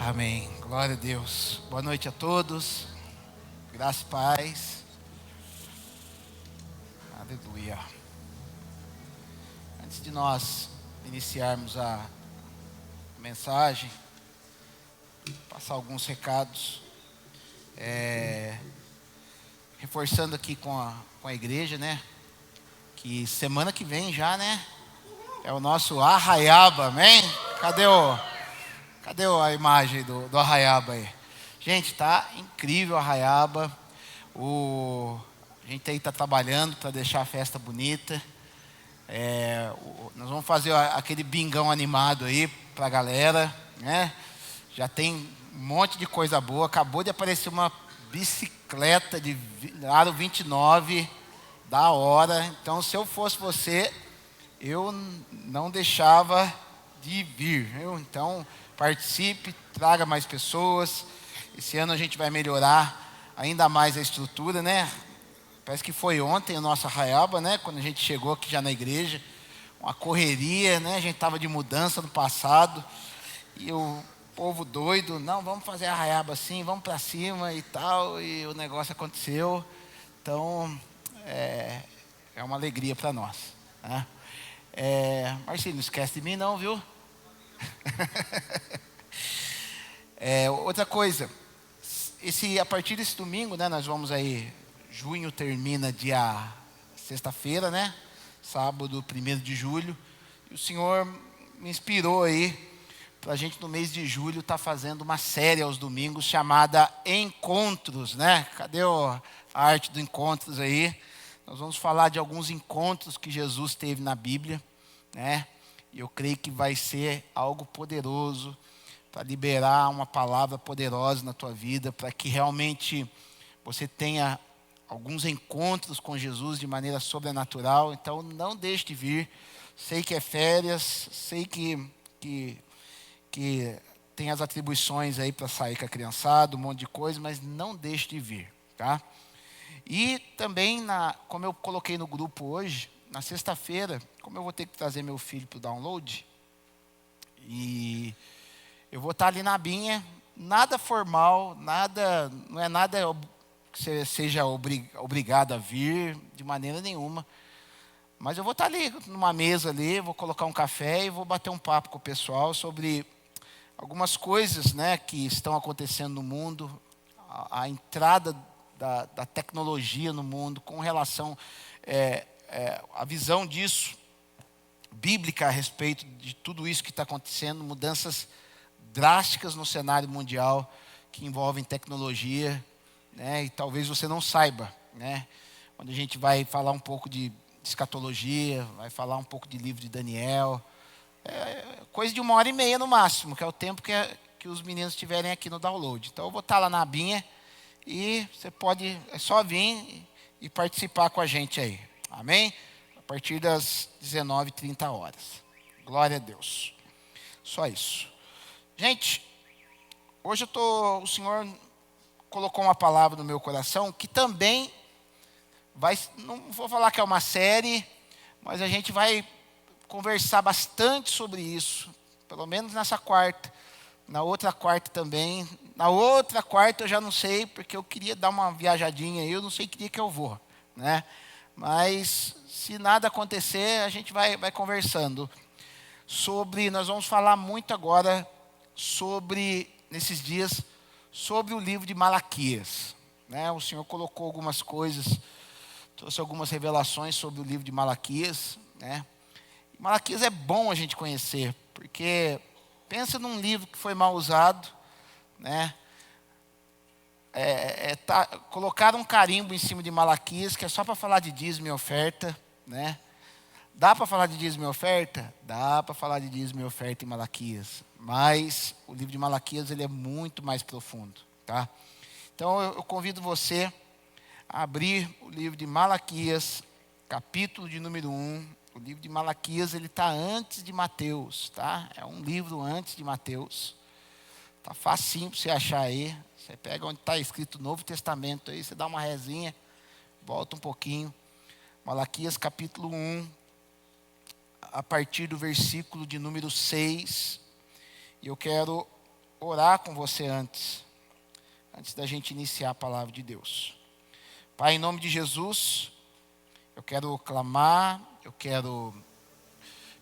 Amém. Glória a Deus. Boa noite a todos. Graça e paz. Aleluia. Antes de nós iniciarmos a mensagem, passar alguns recados. Reforçando aqui com a igreja, né? Que semana que vem já, né? É o nosso Arraiaba, amém? Cadê a imagem do Arraiaba aí? Gente, tá incrível o Arraiaba. A gente aí tá trabalhando para deixar a festa bonita. Nós vamos fazer aquele bingão animado aí pra galera, né? Já tem um monte de coisa boa. Acabou de aparecer uma bicicleta de aro 29, da hora. Então, se eu fosse você, eu não deixava de vir, viu? Então, participe, traga mais pessoas. Esse ano a gente vai melhorar ainda mais a estrutura, né? Parece que foi ontem o nosso Arraiaba, né? Quando a gente chegou aqui já na igreja, uma correria, né? A gente estava de mudança no passado e o povo doido, não, vamos fazer Arraiaba assim, vamos para cima e tal, e o negócio aconteceu. Então, é uma alegria para nós, né? Marcinho, não esquece de mim não, viu? Outra coisa, a partir desse domingo, né, nós vamos aí, junho termina dia sexta-feira, né? Sábado, 1º de julho. E o Senhor me inspirou aí para a gente no mês de julho estar fazendo uma série aos domingos chamada Encontros, né? Cadê a arte do Encontros aí? Nós vamos falar de alguns encontros que Jesus teve na Bíblia, né? E eu creio que vai ser algo poderoso para liberar uma palavra poderosa na tua vida, para que realmente você tenha alguns encontros com Jesus de maneira sobrenatural. Então não deixe de vir. Sei que é férias, sei que tem as atribuições aí para sair com a criançada, um monte de coisa, mas não deixe de vir, tá? E também, como eu coloquei no grupo hoje, na sexta-feira, como eu vou ter que trazer meu filho para o download, e eu vou estar ali na Binha, nada formal, não é nada que você seja obrigado a vir, de maneira nenhuma. Mas eu vou estar ali, numa mesa ali, vou colocar um café e vou bater um papo com o pessoal sobre algumas coisas, né, que estão acontecendo no mundo, a entrada da tecnologia no mundo, com relação a visão disso, bíblica a respeito de tudo isso que está acontecendo, mudanças drásticas no cenário mundial que envolvem tecnologia, né, e talvez você não saiba, né, onde a gente vai falar um pouco de escatologia, vai falar um pouco de livro de Daniel, coisa de 1h30 no máximo, que é o tempo que os meninos estiverem aqui no download. Então eu vou estar lá na Binha e você pode, é só vir e participar com a gente aí, amém? A partir das 19h30. Glória a Deus. Só isso. Gente, hoje o Senhor colocou uma palavra no meu coração que também não vou falar que é uma série, mas a gente vai conversar bastante sobre isso, pelo menos nessa quarta. Na outra quarta também. Na outra quarta eu já não sei, porque eu queria dar uma viajadinha aí, eu não sei que dia que eu vou, né? Mas se nada acontecer, a gente vai conversando nós vamos falar muito agora nesses dias, sobre o livro de Malaquias, né? O Senhor colocou algumas coisas, trouxe algumas revelações sobre o livro de Malaquias, né? Malaquias é bom a gente conhecer, porque pensa num livro que foi mal usado, né? Colocaram um carimbo em cima de Malaquias, que é só para falar de dízimo e oferta, né? Dá para falar de dízimo e oferta? Dá para falar de dízimo e oferta em Malaquias, mas o livro de Malaquias ele é muito mais profundo, tá? Então eu convido você a abrir o livro de Malaquias, capítulo de número 1. O livro de Malaquias ele está antes de Mateus, tá? É um livro antes de Mateus. Tá facinho para você achar aí. Você pega onde está escrito Novo Testamento aí, você dá uma rezinha, volta um pouquinho. Malaquias capítulo 1, a partir do versículo de número 6. E eu quero orar com você antes da gente iniciar a palavra de Deus. Pai, em nome de Jesus, eu quero clamar, eu quero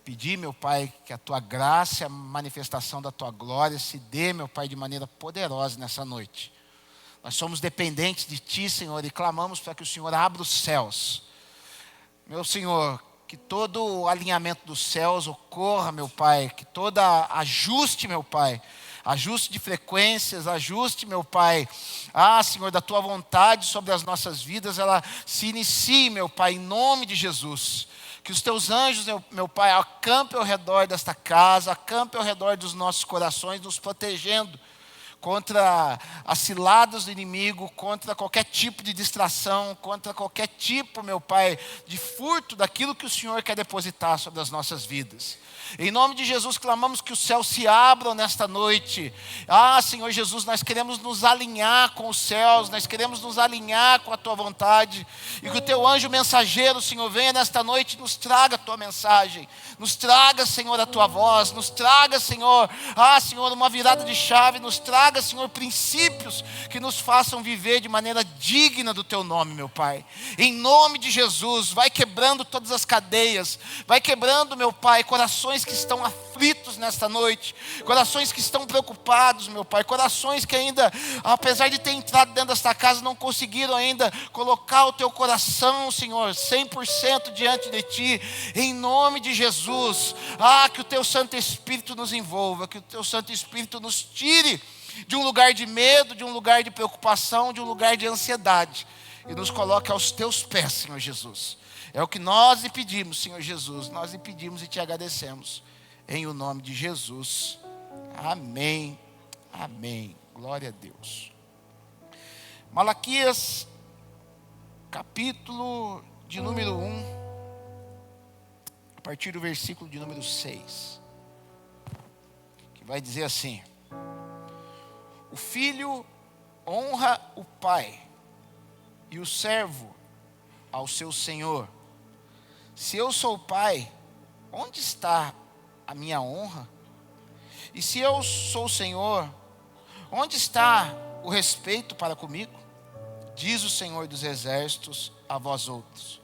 pedir, meu Pai, que a Tua graça, a manifestação da Tua glória se dê, meu Pai, de maneira poderosa nessa noite. Nós somos dependentes de Ti, Senhor, e clamamos para que o Senhor abra os céus. Meu Senhor, que todo o alinhamento dos céus ocorra, meu Pai, que todo ajuste, meu Pai, ajuste de frequências, ajuste, meu Pai, Senhor, da Tua vontade sobre as nossas vidas, ela se inicie, meu Pai, em nome de Jesus. Que os Teus anjos, meu Pai, acampem ao redor desta casa, acampem ao redor dos nossos corações, nos protegendo contra as ciladas do inimigo, contra qualquer tipo de distração, contra qualquer tipo, meu Pai, de furto daquilo que o Senhor quer depositar sobre as nossas vidas. Em nome de Jesus, clamamos que os céus se abram nesta noite. Senhor Jesus, nós queremos nos alinhar com os céus, nós queremos nos alinhar com a Tua vontade, e que o Teu anjo mensageiro, Senhor, venha nesta noite e nos traga a Tua mensagem, nos traga, Senhor, a Tua voz, nos traga, Senhor, Senhor, uma virada de chave, nos traga, Senhor, princípios que nos façam viver de maneira digna do Teu nome, meu Pai. Em nome de Jesus, vai quebrando todas as cadeias, vai quebrando, meu Pai, corações que estão aflitos nesta noite, corações que estão preocupados, meu Pai, corações que ainda, apesar de ter entrado dentro desta casa, não conseguiram ainda colocar o Teu coração, Senhor, 100% diante de Ti, em nome de Jesus. Que o Teu Santo Espírito nos envolva, que o Teu Santo Espírito nos tire de um lugar de medo, de um lugar de preocupação, de um lugar de ansiedade, e nos coloque aos Teus pés, Senhor Jesus. É o que nós lhe pedimos, Senhor Jesus. Nós lhe pedimos e Te agradecemos. Em o nome de Jesus. Amém. Amém. Glória a Deus. Malaquias, capítulo de número 1, a partir do versículo de número 6. Que vai dizer assim: o filho honra o pai, e o servo ao seu senhor. Se eu sou pai, onde está a minha honra? E se eu sou senhor, onde está o respeito para comigo? Diz o Senhor dos Exércitos a vós outros: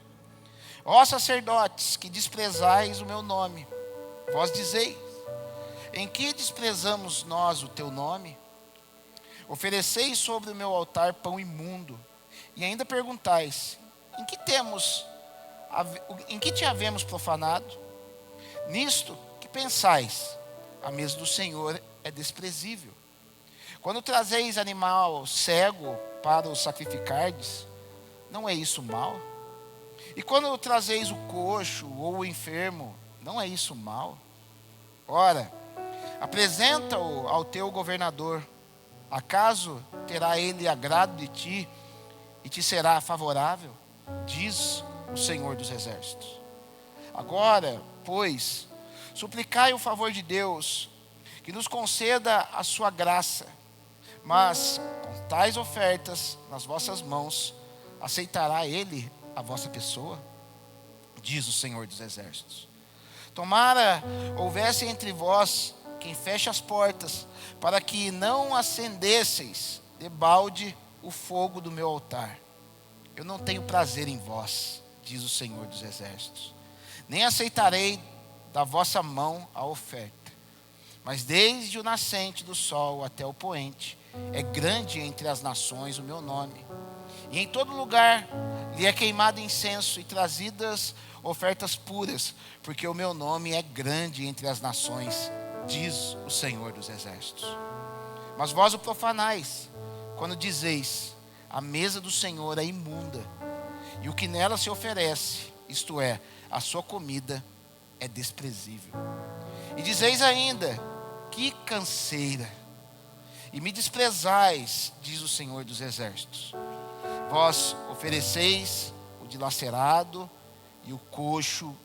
ó sacerdotes, que desprezais o meu nome, vós dizeis: em que desprezamos nós o teu nome? Ofereceis sobre o meu altar pão imundo, e ainda perguntais: em que te havemos profanado? Nisto que pensais: a mesa do Senhor é desprezível. Quando trazeis animal cego para o sacrificardes, não é isso mal? E quando trazeis o coxo ou o enfermo, não é isso mal? Ora, apresenta-o ao teu governador. Acaso terá ele agrado de ti e te será favorável? Diz o Senhor dos Exércitos. Agora, pois, suplicai o favor de Deus, que nos conceda a sua graça. Mas com tais ofertas nas vossas mãos, aceitará ele a vossa pessoa? Diz o Senhor dos Exércitos. Tomara houvesse entre vós quem feche as portas, para que não acendesseis debalde o fogo do meu altar. Eu não tenho prazer em vós, diz o Senhor dos Exércitos, nem aceitarei da vossa mão a oferta. Mas desde o nascente do sol até o poente, é grande entre as nações o meu nome. E em todo lugar lhe é queimado incenso e trazidas ofertas puras, porque o meu nome é grande entre as nações, diz o Senhor dos Exércitos. Mas vós o profanais, quando dizeis: a mesa do Senhor é imunda, e o que nela se oferece, isto é, a sua comida, é desprezível. E dizeis ainda: que canseira! E me desprezais, diz o Senhor dos Exércitos. Vós ofereceis o dilacerado, e o coxo,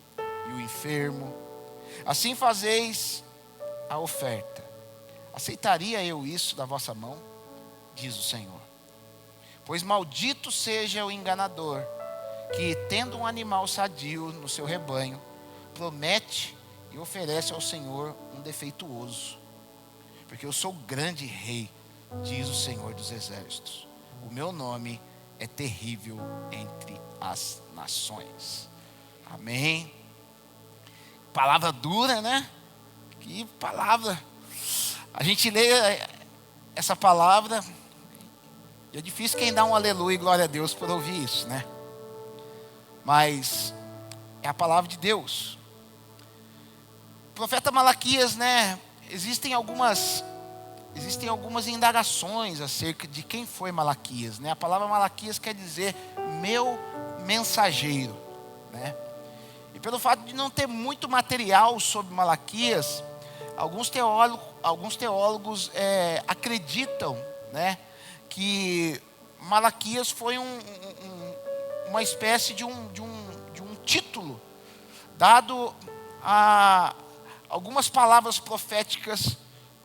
e o enfermo. Assim fazeis a oferta. Aceitaria eu isso da vossa mão? Diz o Senhor. Pois maldito seja o enganador, que tendo um animal sadio no seu rebanho, promete e oferece ao Senhor um defeituoso. porque eu sou o grande rei, diz o Senhor dos Exércitos. O meu nome é terrível entre as nações. Amém. Palavra dura, né? Que palavra. A gente lê essa palavra, e é difícil quem dá um aleluia e glória a Deus por ouvir isso, né? Mas é a palavra de Deus. O profeta Malaquias, né? Existem algumas indagações acerca de quem foi Malaquias, né? A palavra Malaquias quer dizer meu mensageiro, né? E pelo fato de não ter muito material sobre Malaquias, alguns teólogos acreditam, né, que Malaquias foi uma espécie de um título dado a algumas palavras proféticas,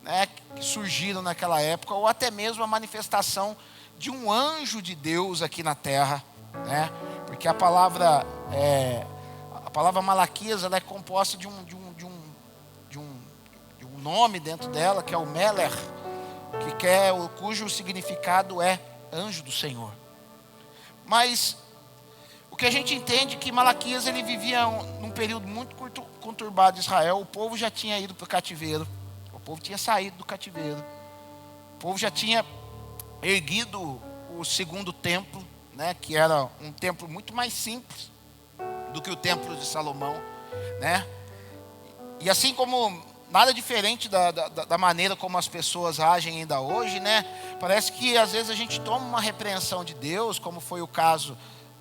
né, que surgiram naquela época, ou até mesmo a manifestação de um anjo de Deus aqui na terra, né? Porque a palavra Malaquias, ela é composta de um nome dentro dela, que é o Meler, cujo significado é anjo do Senhor. Mas o que a gente entende é que Malaquias, ele vivia num período muito conturbado de Israel. O povo já tinha ido para o cativeiro, o povo tinha saído do cativeiro, o povo já tinha erguido o segundo templo, né, que era um templo muito mais simples do que o templo de Salomão, né? E assim como nada diferente da maneira como as pessoas agem ainda hoje, né? Parece que às vezes a gente toma uma repreensão de Deus, como foi o caso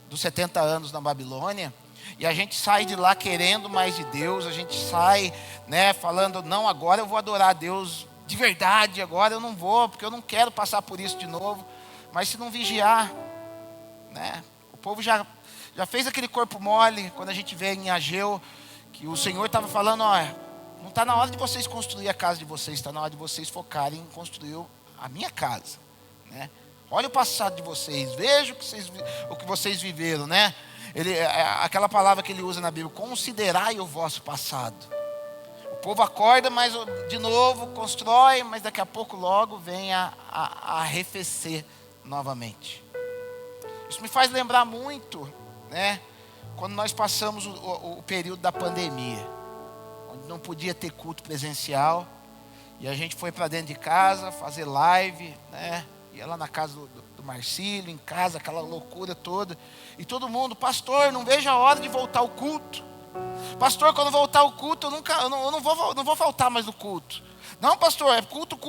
dos 70 anos na Babilônia, e a gente sai de lá querendo mais de Deus, a gente sai, né, falando, não, agora eu vou adorar a Deus de verdade, agora eu não vou, porque eu não quero passar por isso de novo. Mas se não vigiar, né, o povo já fez aquele corpo mole. Quando a gente vê em Ageu, que o Senhor estava falando, olha, não está na hora de vocês construir a casa de vocês, está na hora de vocês focarem em construir a minha casa, né? Olha o passado de vocês, veja o que vocês viveram, né? Aquela palavra que ele usa na Bíblia, considerai o vosso passado. O povo acorda, mas de novo constrói, mas daqui a pouco logo vem a arrefecer novamente. Isso me faz lembrar muito, né, quando nós passamos o período da pandemia, onde não podia ter culto presencial, e a gente foi para dentro de casa fazer live, né? Ia lá na casa do Marcílio, em casa, aquela loucura toda. E todo mundo, pastor, não vejo a hora de voltar ao culto. Pastor, quando voltar o culto, eu não vou faltar mais no culto. Não, pastor, é culto,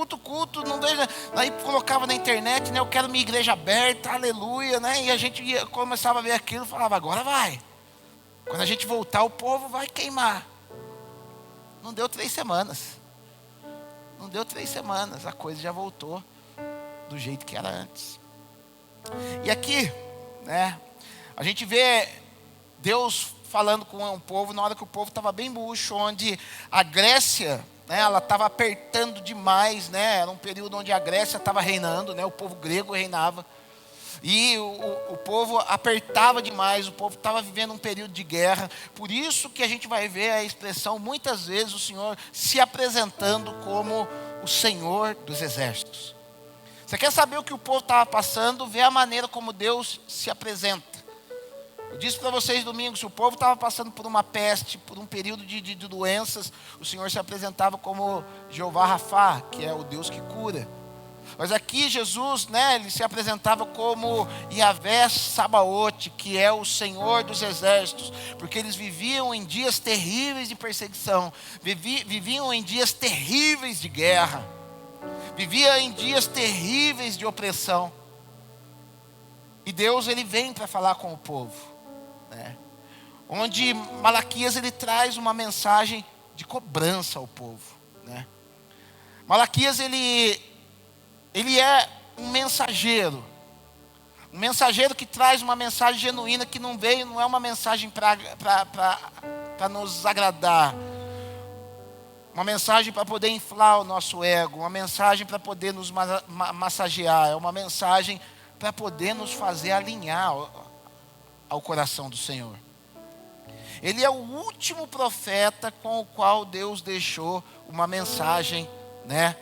não vejo. Aí colocava na internet, né? Eu quero minha igreja aberta, aleluia, né? E a gente começava a ver aquilo e falava, agora vai. Quando a gente voltar, o povo vai queimar. Não deu 3 semanas. A coisa já voltou do jeito que era antes. E aqui, né, a gente vê Deus falando com um povo na hora que o povo estava bem murcho, onde a Grécia, né, ela estava apertando demais, né? Era um período onde a Grécia estava reinando, né? O povo grego reinava. E o povo apertava demais, o povo estava vivendo um período de guerra. Por isso que a gente vai ver a expressão, muitas vezes, o Senhor se apresentando como o Senhor dos Exércitos. Você quer saber o que o povo estava passando? Vê a maneira como Deus se apresenta. Eu disse para vocês domingo, se o povo estava passando por uma peste, por um período de doenças, o Senhor se apresentava como Jeová Rafá, que é o Deus que cura. Mas aqui Jesus, né, ele se apresentava como Yahvé Sabaote, que é o Senhor dos Exércitos, porque eles viviam em dias terríveis de perseguição, viviam em dias terríveis de guerra, viviam em dias terríveis de opressão. E Deus, ele vem para falar com o povo, né? Onde Malaquias, ele traz uma mensagem de cobrança ao povo, né? Malaquias, ele é um mensageiro que traz uma mensagem genuína, que não é uma mensagem para nos agradar, uma mensagem para poder inflar o nosso ego, uma mensagem para poder nos massagear, é uma mensagem para poder nos fazer alinhar ao coração do Senhor. Ele é o último profeta com o qual Deus deixou uma mensagem, né,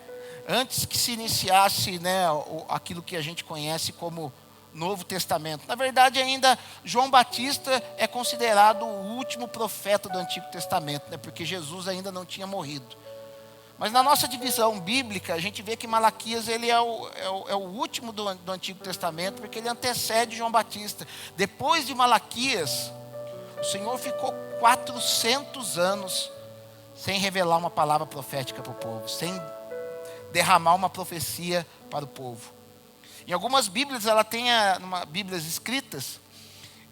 antes que se iniciasse, né, aquilo que a gente conhece como Novo Testamento. Na verdade, ainda João Batista é considerado o último profeta do Antigo Testamento, né, porque Jesus ainda não tinha morrido. Mas na nossa divisão bíblica, a gente vê que Malaquias ele é o último do Antigo Testamento, porque ele antecede João Batista. Depois de Malaquias, o Senhor ficou 400 anos sem revelar uma palavra profética para o povo, sem derramar uma profecia para o povo. Em algumas Bíblias, ela tem Bíblias escritas,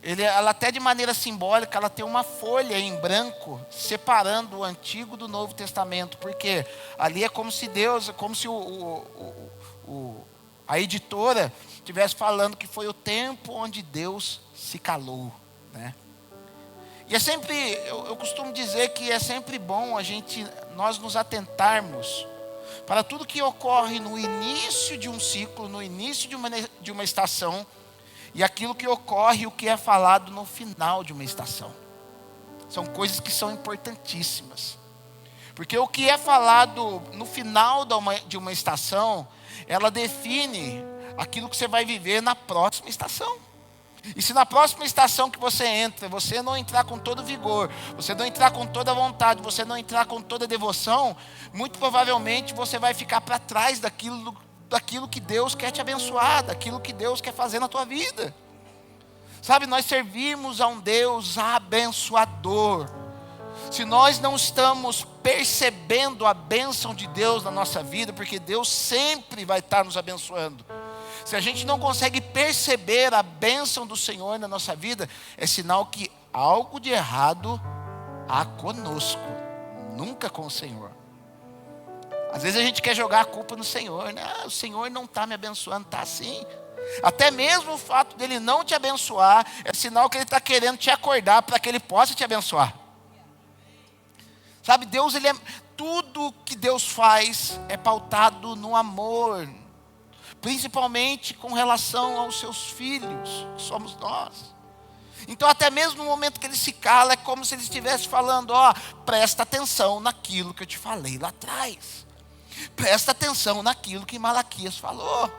ela até de maneira simbólica, ela tem uma folha em branco, separando o Antigo do Novo Testamento, porque ali é como se a editora estivesse falando que foi o tempo onde Deus se calou, né? E é sempre, eu costumo dizer que é sempre bom nós nos atentarmos para tudo que ocorre no início de um ciclo, no início de uma estação, e aquilo que ocorre, o que é falado no final de uma estação. São coisas que são importantíssimas. Porque o que é falado no final de uma estação, ela define aquilo que você vai viver na próxima estação. E se na próxima estação que você entra, você não entrar com todo vigor, você não entrar com toda vontade, você não entrar com toda devoção, muito provavelmente você vai ficar para trás daquilo que Deus quer te abençoar, daquilo que Deus quer fazer na tua vida. Sabe, nós servimos a um Deus abençoador. Se nós não estamos percebendo a bênção de Deus na nossa vida, porque Deus sempre vai estar nos abençoando. Se a gente não consegue perceber a bênção do Senhor na nossa vida, é sinal que algo de errado há conosco, nunca com o Senhor. Às vezes a gente quer jogar a culpa no Senhor, né? O Senhor não está me abençoando, está assim. Até mesmo o fato dele não te abençoar, é sinal que ele está querendo te acordar para que ele possa te abençoar. Sabe, tudo que Deus faz é pautado no amor, principalmente com relação aos seus filhos, que somos nós. Então até mesmo no momento que ele se cala, é como se ele estivesse falando, presta atenção naquilo que eu te falei lá atrás. Presta atenção naquilo que Malaquias falou.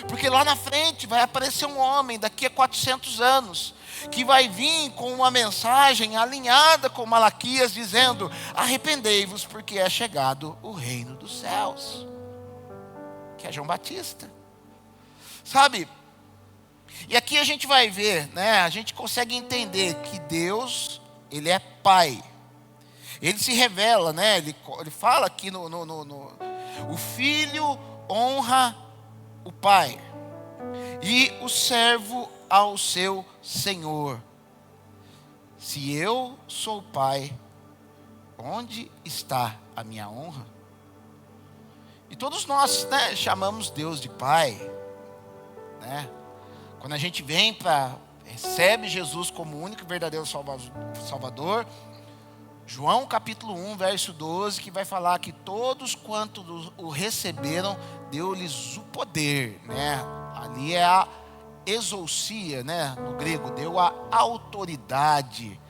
Porque lá na frente vai aparecer um homem, daqui a 400 anos, que vai vir com uma mensagem alinhada com Malaquias, dizendo, arrependei-vos porque é chegado o reino dos céus. Que é João Batista. Sabe? E aqui a gente vai ver, né? A gente consegue entender que Deus, Ele é Pai. Ele se revela, né? Ele fala aqui o filho honra o pai e o servo ao seu senhor. Se eu sou pai, onde está a minha honra? E todos nós, né, chamamos Deus de pai, né? Quando a gente recebe Jesus como único e verdadeiro Salvador, João capítulo 1, verso 12, que vai falar que todos quantos o receberam, deu-lhes o poder, né? Ali é a exousia, né? No grego, deu a autoridade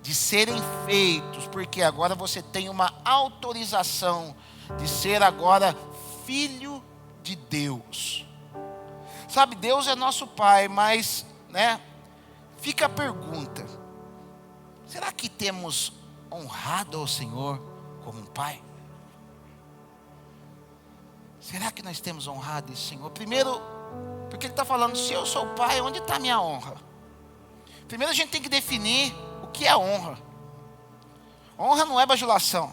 de serem feitos, porque agora você tem uma autorização de ser agora filho de Deus. Sabe, Deus é nosso Pai, mas, né? Fica a pergunta: será que temos honrado ao Senhor como um pai? Será que nós temos honrado esse Senhor? Primeiro, porque Ele está falando, se eu sou pai, onde está a minha honra? Primeiro a gente tem que definir o que é honra. Honra não é bajulação,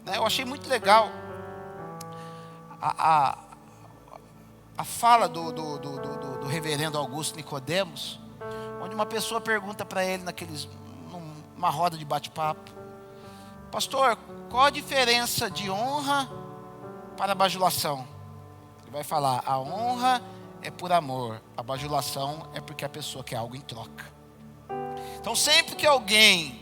né? Eu achei muito legal a fala do reverendo Augusto Nicodemos, onde uma pessoa pergunta para ele numa roda de bate-papo: pastor, qual a diferença de honra para bajulação? Ele vai falar, a honra é por amor, a bajulação é porque a pessoa quer algo em troca. Então sempre que alguém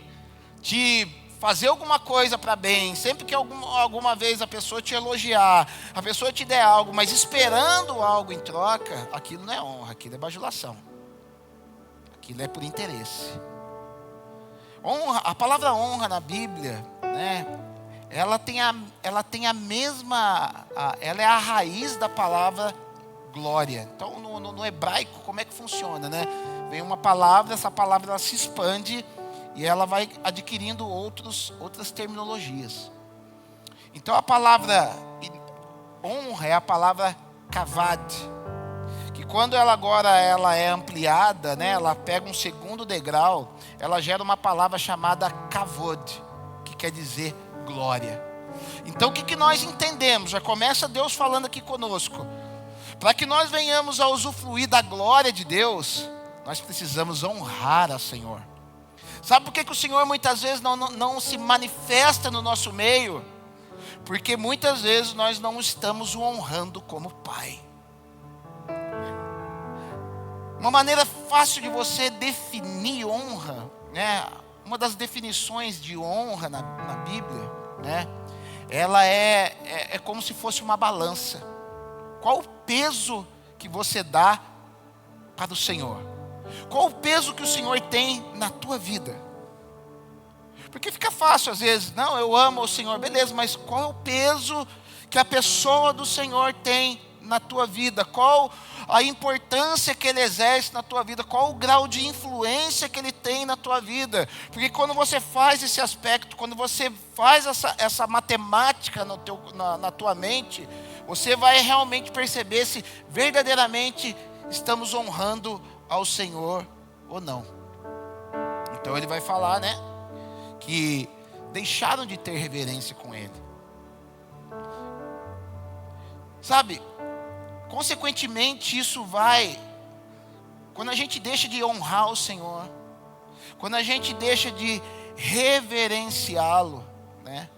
te fazer alguma coisa para bem, sempre que alguma vez a pessoa te elogiar, a pessoa te der algo, mas esperando algo em troca, aquilo não é honra, aquilo é bajulação. Aquilo é por interesse. Honra, a palavra honra na Bíblia, né, ela tem a mesma, ela é a raiz da palavra glória. Então, no hebraico, como é que funciona, né? Vem uma palavra, essa palavra ela se expande e ela vai adquirindo outras terminologias. Então, a palavra honra é a palavra kavod, que quando ela é ampliada, né? Ela pega um segundo degrau, ela gera uma palavra chamada kavod, que quer dizer glória. Então, o que nós entendemos? Já começa Deus falando aqui conosco. Para que nós venhamos a usufruir da glória de Deus, nós precisamos honrar ao Senhor. Sabe por que o Senhor muitas vezes não se manifesta no nosso meio? Porque muitas vezes nós não estamos o honrando como Pai. Uma maneira fácil de você definir honra, né? Uma das definições de honra na Bíblia, né? Ela é como se fosse uma balança. Qual o peso que você dá para o Senhor? Qual o peso que o Senhor tem na tua vida? Porque fica fácil às vezes, não, eu amo o Senhor, beleza, mas qual é o peso que a pessoa do Senhor tem na tua vida? Qual a importância que Ele exerce na tua vida? Qual o grau de influência que Ele tem na tua vida? Porque quando você faz esse aspecto, quando você faz essa matemática na tua mente, você vai realmente perceber se verdadeiramente estamos honrando ao Senhor ou não. Então Ele vai falar, né, que deixaram de ter reverência com Ele. Sabe, consequentemente isso vai, quando a gente deixa de honrar o Senhor, quando a gente deixa de reverenciá-lo, né?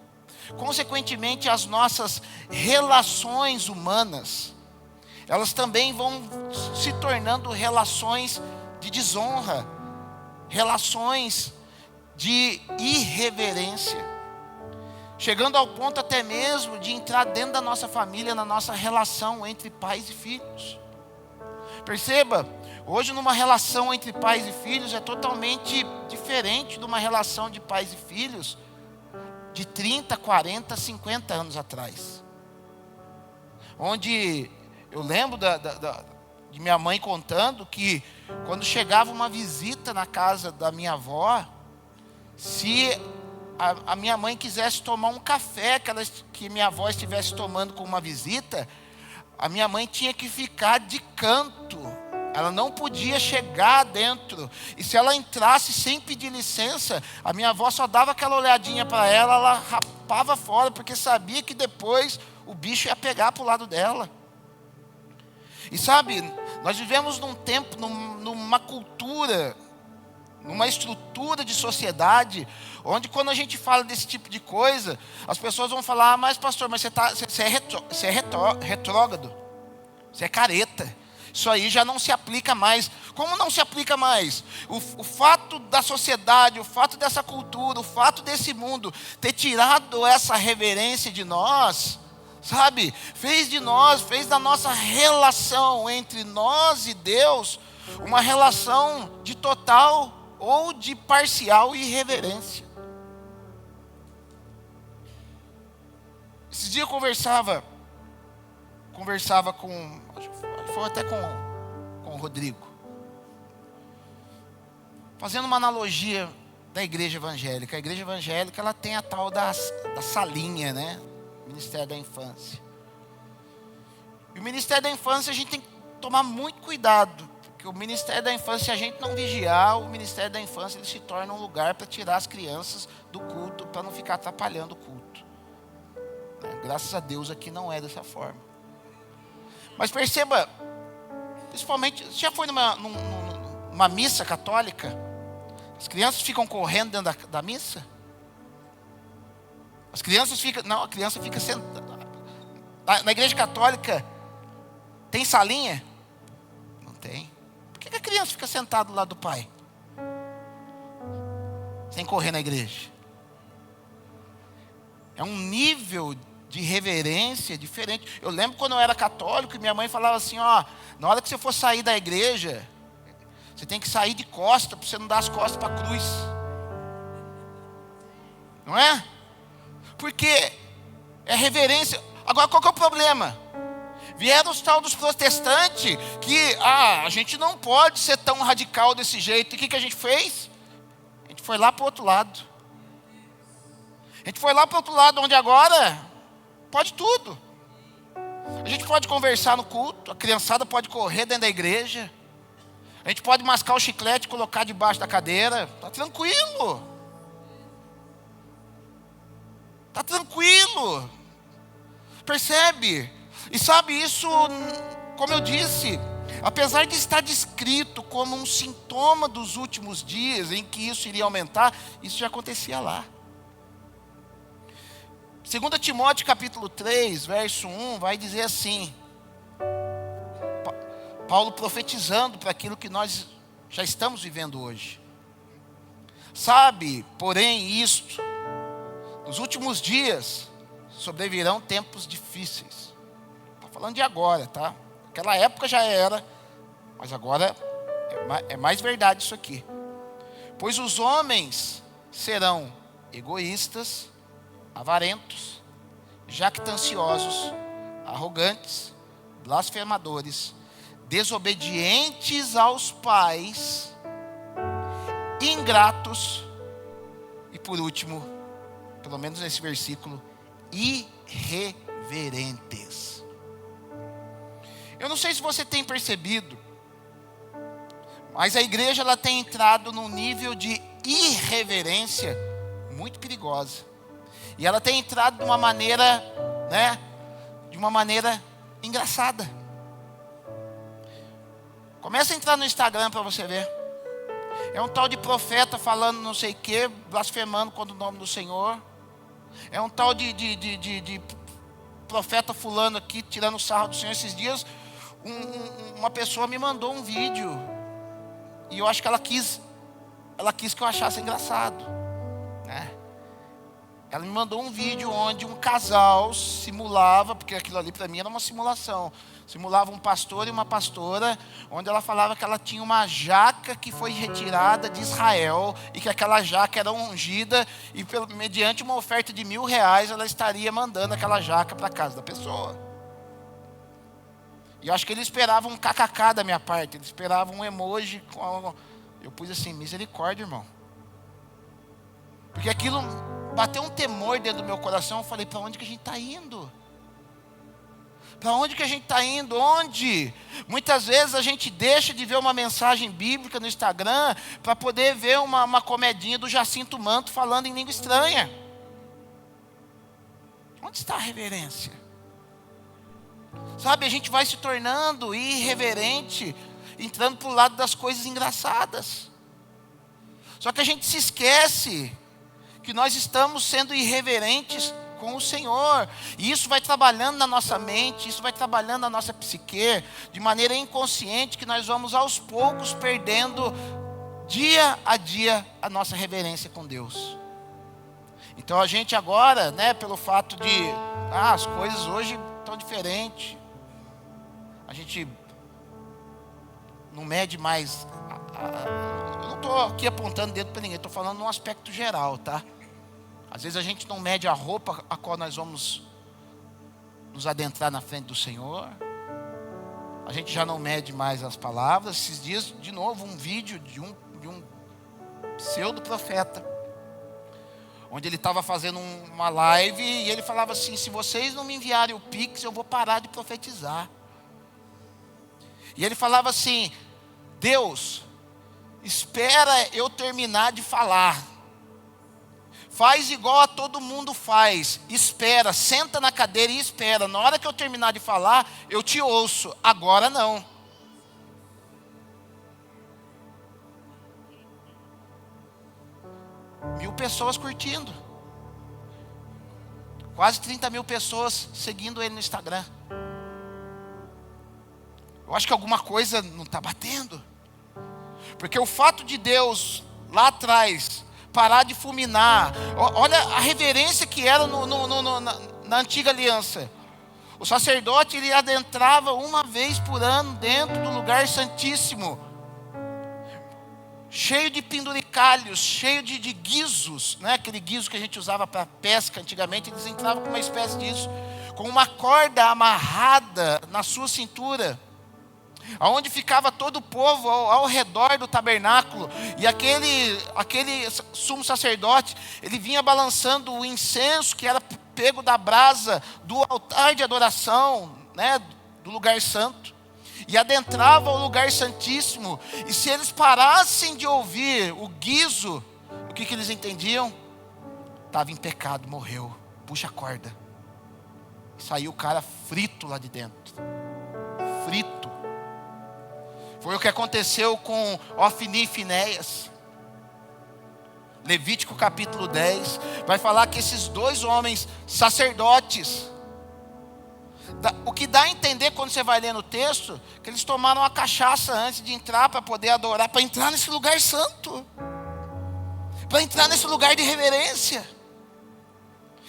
Consequentemente as nossas relações humanas, elas também vão se tornando relações de desonra, relações de irreverência, chegando ao ponto até mesmo de entrar dentro da nossa família, na nossa relação entre pais e filhos. Perceba, hoje numa relação entre pais e filhos é totalmente diferente de uma relação de pais e filhos de 30, 40, 50 anos atrás. Onde eu lembro de minha mãe contando que quando chegava uma visita na casa da minha avó, se a minha mãe quisesse tomar um café que minha avó estivesse tomando com uma visita, a minha mãe tinha que ficar de canto. Ela não podia chegar dentro. E se ela entrasse sem pedir licença, a minha avó só dava aquela olhadinha para ela rapava fora, porque sabia que depois o bicho ia pegar para o lado dela. E sabe, nós vivemos num tempo, numa cultura, numa estrutura de sociedade, onde quando a gente fala desse tipo de coisa, as pessoas vão falar, mas pastor, mas você é retrógrado, você é careta. Isso aí já não se aplica mais. Como não se aplica mais? O fato da sociedade, o fato dessa cultura, o fato desse mundo ter tirado essa reverência de nós, sabe? Fez da nossa relação entre nós e Deus uma relação de total ou de parcial irreverência. Esses dias eu conversava com, foi até com o Rodrigo, fazendo uma analogia da igreja evangélica. A igreja evangélica, ela tem a tal da salinha, né? Ministério da Infância. E o Ministério da Infância a gente tem que tomar muito cuidado, porque o Ministério da Infância, se a gente não vigiar, o Ministério da Infância ele se torna um lugar para tirar as crianças do culto, para não ficar atrapalhando o culto. Graças a Deus aqui não é dessa forma. Mas perceba, principalmente, você já foi numa missa católica? As crianças ficam correndo dentro da missa? As crianças ficam... Não, a criança fica sentada. Na igreja católica, tem salinha? Não tem. Por que a criança fica sentada do lado do pai? Sem correr na igreja. É um nível de reverência diferente. Eu lembro quando eu era católico e minha mãe falava assim, ó, na hora que você for sair da igreja, você tem que sair de costa, para você não dar as costas para a cruz. Não é? porque é reverência. Agora, qual que é o problema? Vieram os tal dos protestantes que, a gente não pode ser tão radical desse jeito. E o que a gente fez? A gente foi lá para o outro lado. A gente foi lá para o outro lado, onde agora pode tudo. A gente pode conversar no culto, a criançada pode correr dentro da igreja. A gente pode mascar o chiclete e colocar debaixo da cadeira. Está tranquilo. Está tranquilo. Percebe? E sabe, isso, como eu disse, apesar de estar descrito como um sintoma dos últimos dias, em que isso iria aumentar, isso já acontecia lá. 2 Timóteo capítulo 3, verso 1, vai dizer assim, Paulo profetizando para aquilo que nós já estamos vivendo hoje. Sabe, porém, isto, nos últimos dias sobrevirão tempos difíceis. Está falando de agora, tá? Aquela época já era, mas agora é mais verdade isso aqui. Pois os homens serão egoístas, avarentos, jactanciosos, arrogantes, blasfemadores, desobedientes aos pais, ingratos e, por último, pelo menos nesse versículo, irreverentes. Eu não sei se você tem percebido, mas a igreja ela tem entrado num nível de irreverência muito perigosa. E ela tem entrado de uma maneira, de uma maneira engraçada. Começa a entrar no Instagram para você ver. É um tal de profeta falando não sei o que, blasfemando contra o nome do Senhor. É um tal de profeta fulano aqui, tirando sarro do Senhor. Esses dias, uma pessoa me mandou um vídeo. E eu acho que ela quis que eu achasse engraçado, né? Ela me mandou um vídeo onde um casal simulava, porque aquilo ali para mim era uma simulação. Simulava um pastor e uma pastora, onde ela falava que ela tinha uma jaca que foi retirada de Israel, e que aquela jaca era ungida, e mediante uma oferta de R$1.000, ela estaria mandando aquela jaca para a casa da pessoa. E eu acho que ele esperava um kkk da minha parte, ele esperava um emoji. Eu pus assim, misericórdia, irmão. Porque aquilo bateu um temor dentro do meu coração. Eu falei, para onde que a gente está indo? Para onde que a gente está indo? Onde? Muitas vezes a gente deixa de ver uma mensagem bíblica no Instagram para poder ver uma comedinha do Jacinto Manto falando em língua estranha. Onde está a reverência? Sabe, a gente vai se tornando irreverente, entrando para o lado das coisas engraçadas. Só que a gente se esquece que nós estamos sendo irreverentes com o Senhor. E isso vai trabalhando na nossa mente, isso vai trabalhando na nossa psique, de maneira inconsciente, que nós vamos aos poucos perdendo, dia a dia, a nossa reverência com Deus. Então a gente agora, pelo fato de, as coisas hoje estão diferentes. A gente não mede mais. Eu não estou aqui apontando dedo para ninguém, estou falando num aspecto geral, tá? Às vezes a gente não mede a roupa a qual nós vamos nos adentrar na frente do Senhor. A gente já não mede mais as palavras. Esses dias, de novo, um vídeo de um pseudo-profeta, onde ele estava fazendo uma live e ele falava assim, se vocês não me enviarem o Pix, eu vou parar de profetizar. E ele falava assim, Deus, espera eu terminar de falar. Faz igual a todo mundo faz. Espera, senta na cadeira e espera. Na hora que eu terminar de falar, eu te ouço. Agora não. Mil pessoas curtindo. Quase 30 mil pessoas seguindo ele no Instagram. Eu acho que alguma coisa não está batendo. Porque o fato de Deus, lá atrás, parar de fulminar. Olha a reverência que era na antiga aliança. O sacerdote, ele adentrava uma vez por ano dentro do lugar santíssimo. cheio de penduricalhos, cheio de guizos, né? Aquele guizo que a gente usava para pesca antigamente. Eles entravam com uma espécie disso, com uma corda amarrada na sua cintura, aonde ficava todo o povo ao redor do tabernáculo. E aquele sumo sacerdote, ele vinha balançando o incenso que era pego da brasa do altar de adoração, né, do lugar santo, e adentrava o lugar santíssimo. E se eles parassem de ouvir o guizo, o que eles entendiam? Estava em pecado, morreu, puxa a corda. Saiu o cara frito lá de dentro, frito. Foi o que aconteceu com Ofni e Finéias. Levítico capítulo 10 vai falar que esses dois homens sacerdotes, o que dá a entender quando você vai ler no texto, que eles tomaram a cachaça antes de entrar para poder adorar, para entrar nesse lugar santo, para entrar nesse lugar de reverência.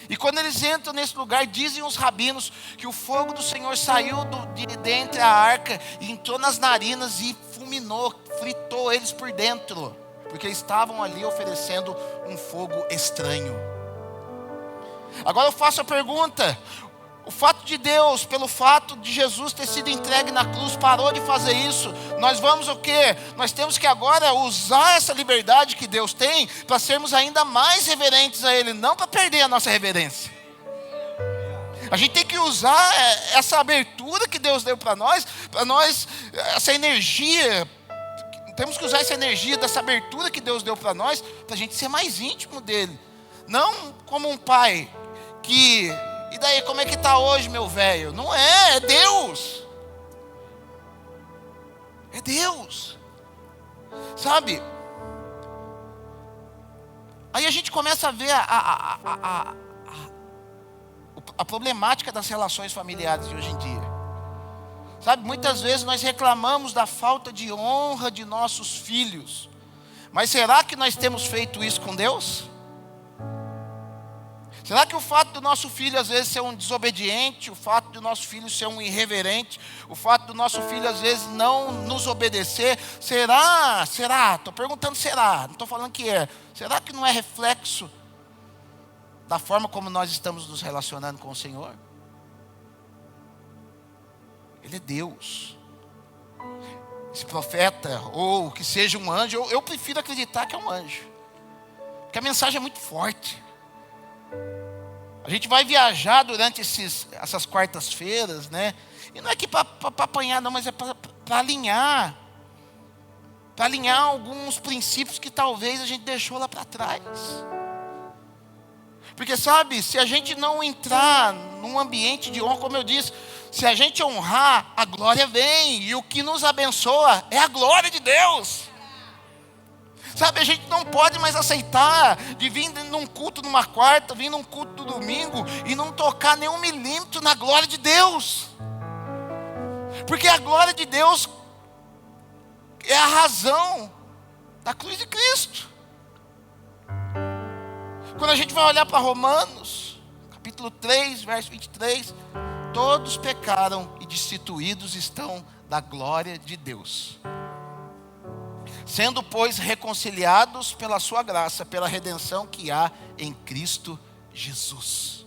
E quando eles entram nesse lugar, dizem os rabinos que o fogo do Senhor saiu de dentro da arca e entrou nas narinas e fulminou, fritou eles por dentro, porque eles estavam ali oferecendo um fogo estranho. Agora eu faço a pergunta: o fato de Deus, pelo fato de Jesus ter sido entregue na cruz, parou de fazer isso? Nós vamos o quê? Nós temos que agora usar essa liberdade que Deus tem para sermos ainda mais reverentes a Ele, não para perder a nossa reverência. A gente tem que usar essa abertura que Deus deu para nós, essa energia. Temos que usar essa energia dessa abertura que Deus deu para nós, para a gente ser mais íntimo dEle. Não como um pai que... E daí, como é que está hoje, meu velho? Não é Deus. É Deus. Sabe? Aí a gente começa a ver a problemática das relações familiares de hoje em dia. Sabe, muitas vezes nós reclamamos da falta de honra de nossos filhos. Mas será que nós temos feito isso com Deus? Será que o fato do nosso filho às vezes ser um desobediente, o fato do nosso filho ser um irreverente, o fato do nosso filho às vezes não nos obedecer, será? Estou perguntando será, não estou falando que é. Será que não é reflexo da forma como nós estamos nos relacionando com o Senhor? Ele é Deus. Esse profeta, ou que seja um anjo, eu prefiro acreditar que é um anjo, porque a mensagem é muito forte. A gente vai viajar durante essas quartas-feiras, né? E não é que para apanhar não, mas é para alinhar. Para alinhar alguns princípios que talvez a gente deixou lá para trás. Porque sabe, se a gente não entrar num ambiente de honra, como eu disse, se a gente honrar, a glória vem. E o que nos abençoa é a glória de Deus. Sabe, a gente não pode mais aceitar de vir num culto numa quarta, vir num culto do domingo e não tocar nem 1 milímetro na glória de Deus. Porque a glória de Deus é a razão da cruz de Cristo. Quando a gente vai olhar para Romanos, capítulo 3, verso 23, todos pecaram e destituídos estão da glória de Deus. Sendo, pois, reconciliados pela sua graça, pela redenção que há em Cristo Jesus.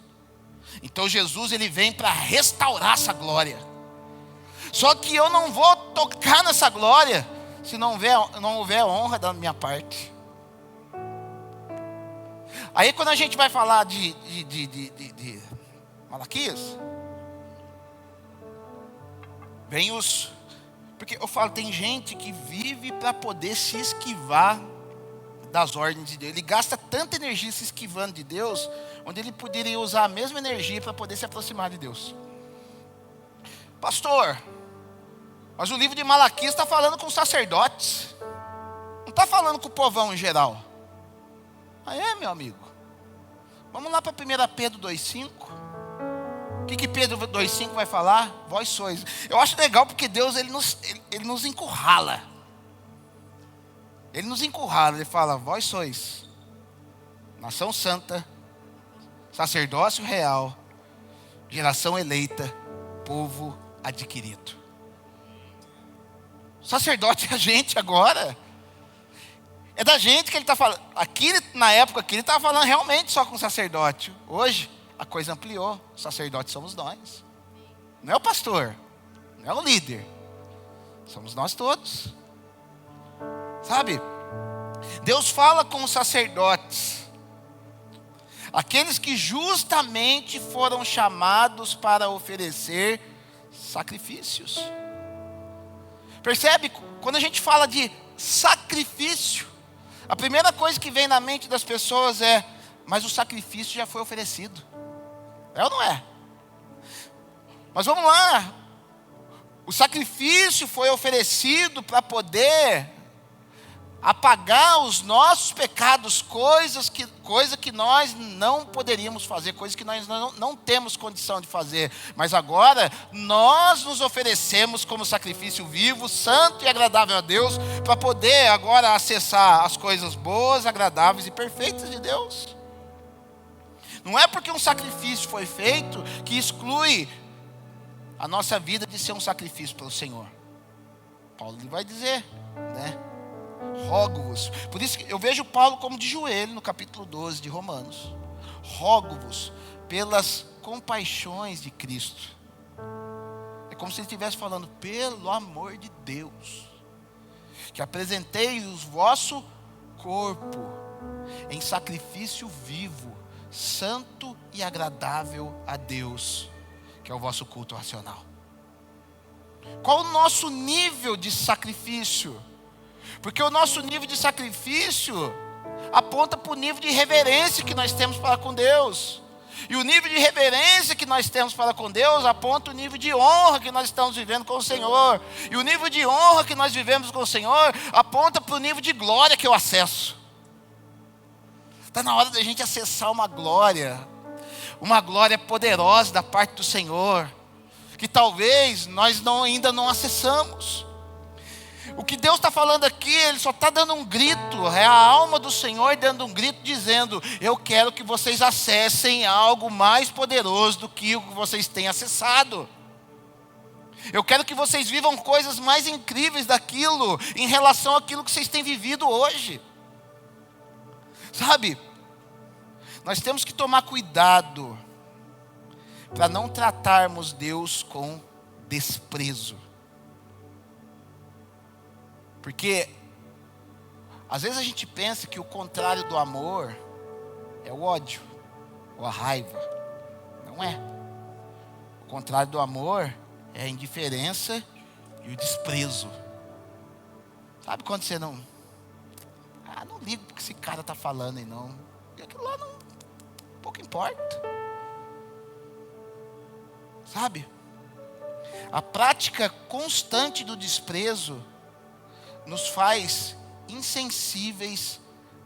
Então Jesus, ele vem para restaurar essa glória. Só que eu não vou tocar nessa glória se não houver honra da minha parte. Aí quando a gente vai falar de Malaquias, vem os... Porque eu falo, tem gente que vive para poder se esquivar das ordens de Deus. Ele gasta tanta energia se esquivando de Deus, onde ele poderia usar a mesma energia para poder se aproximar de Deus. Pastor, mas o livro de Malaquias está falando com os sacerdotes, não está falando com o povão em geral. Ah, é, meu amigo? Vamos lá para 1 Pedro 2,5. O que Pedro 2,5 vai falar? Vós sois. Eu acho legal porque Deus ele nos encurrala. Ele nos encurrala, ele fala, vós sois nação santa, sacerdócio real, geração eleita, povo adquirido. O sacerdote é a gente agora. É da gente que ele está falando. Aqui, na época, aqui ele estava falando realmente só com o sacerdote. Hoje, a coisa ampliou. Os sacerdotes somos nós. Não é o pastor, não é o líder. Somos nós todos. Sabe? Deus fala com os sacerdotes. Aqueles que justamente foram chamados para oferecer sacrifícios. Percebe? Quando a gente fala de sacrifício, a primeira coisa que vem na mente das pessoas é: mas o sacrifício já foi oferecido. É ou não é? Mas vamos lá. O sacrifício foi oferecido para poder apagar os nossos pecados, coisa que nós não poderíamos fazer, coisas que nós não temos condição de fazer. Mas agora nós nos oferecemos como sacrifício vivo, santo e agradável a Deus, para poder agora acessar as coisas boas, agradáveis e perfeitas de Deus. Não é porque um sacrifício foi feito que exclui a nossa vida de ser um sacrifício pelo Senhor. Paulo vai dizer, né? Rogo-vos. Por isso que eu vejo Paulo como de joelho no capítulo 12 de Romanos. Rogo-vos pelas compaixões de Cristo. É como se ele estivesse falando: pelo amor de Deus, que apresentei o vosso corpo em sacrifício vivo, santo e agradável a Deus, que é o vosso culto racional. Qual o nosso nível de sacrifício? Porque o nosso nível de sacrifício aponta para o nível de reverência que nós temos para com Deus. E o nível de reverência que nós temos para com Deus aponta o nível de honra que nós estamos vivendo com o Senhor. E o nível de honra que nós vivemos com o Senhor aponta para o nível de glória que eu acesso. Está na hora da gente acessar uma glória poderosa da parte do Senhor, que talvez nós ainda não acessamos. O que Deus está falando aqui, Ele só está dando um grito, é a alma do Senhor dando um grito, dizendo: eu quero que vocês acessem algo mais poderoso do que o que vocês têm acessado. Eu quero que vocês vivam coisas mais incríveis daquilo, em relação àquilo que vocês têm vivido hoje. Sabe, nós temos que tomar cuidado para não tratarmos Deus com desprezo. Porque às vezes a gente pensa que o contrário do amor é o ódio ou a raiva. Não é. O contrário do amor é a indiferença e o desprezo. Sabe quando você não ligo porque esse cara está falando e não. E aquilo lá não pouco importa. Sabe? A prática constante do desprezo nos faz insensíveis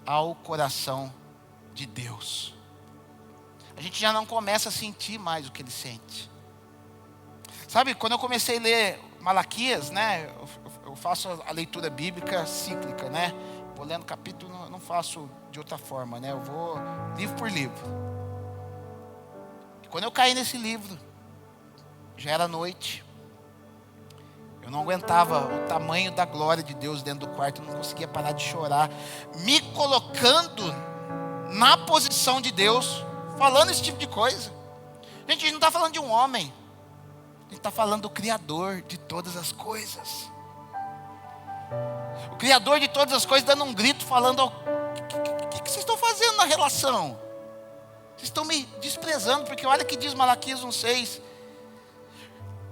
ao coração de Deus. A gente já não começa a sentir mais o que Ele sente. Sabe, quando eu comecei a ler Malaquias, né, eu faço a leitura bíblica cíclica, né? Vou lendo capítulo, não faço de outra forma, né? Eu vou livro por livro. E quando eu caí nesse livro, já era noite. Eu não aguentava o tamanho da glória de Deus dentro do quarto. Eu não conseguia parar de chorar, me colocando na posição de Deus, falando esse tipo de coisa. Gente, a gente não está falando de um homem. A gente está falando do Criador de todas as coisas. O Criador de todas as coisas dando um grito, falando: o que vocês estão fazendo na relação? Vocês estão me desprezando, porque olha que diz Malaquias 1:6.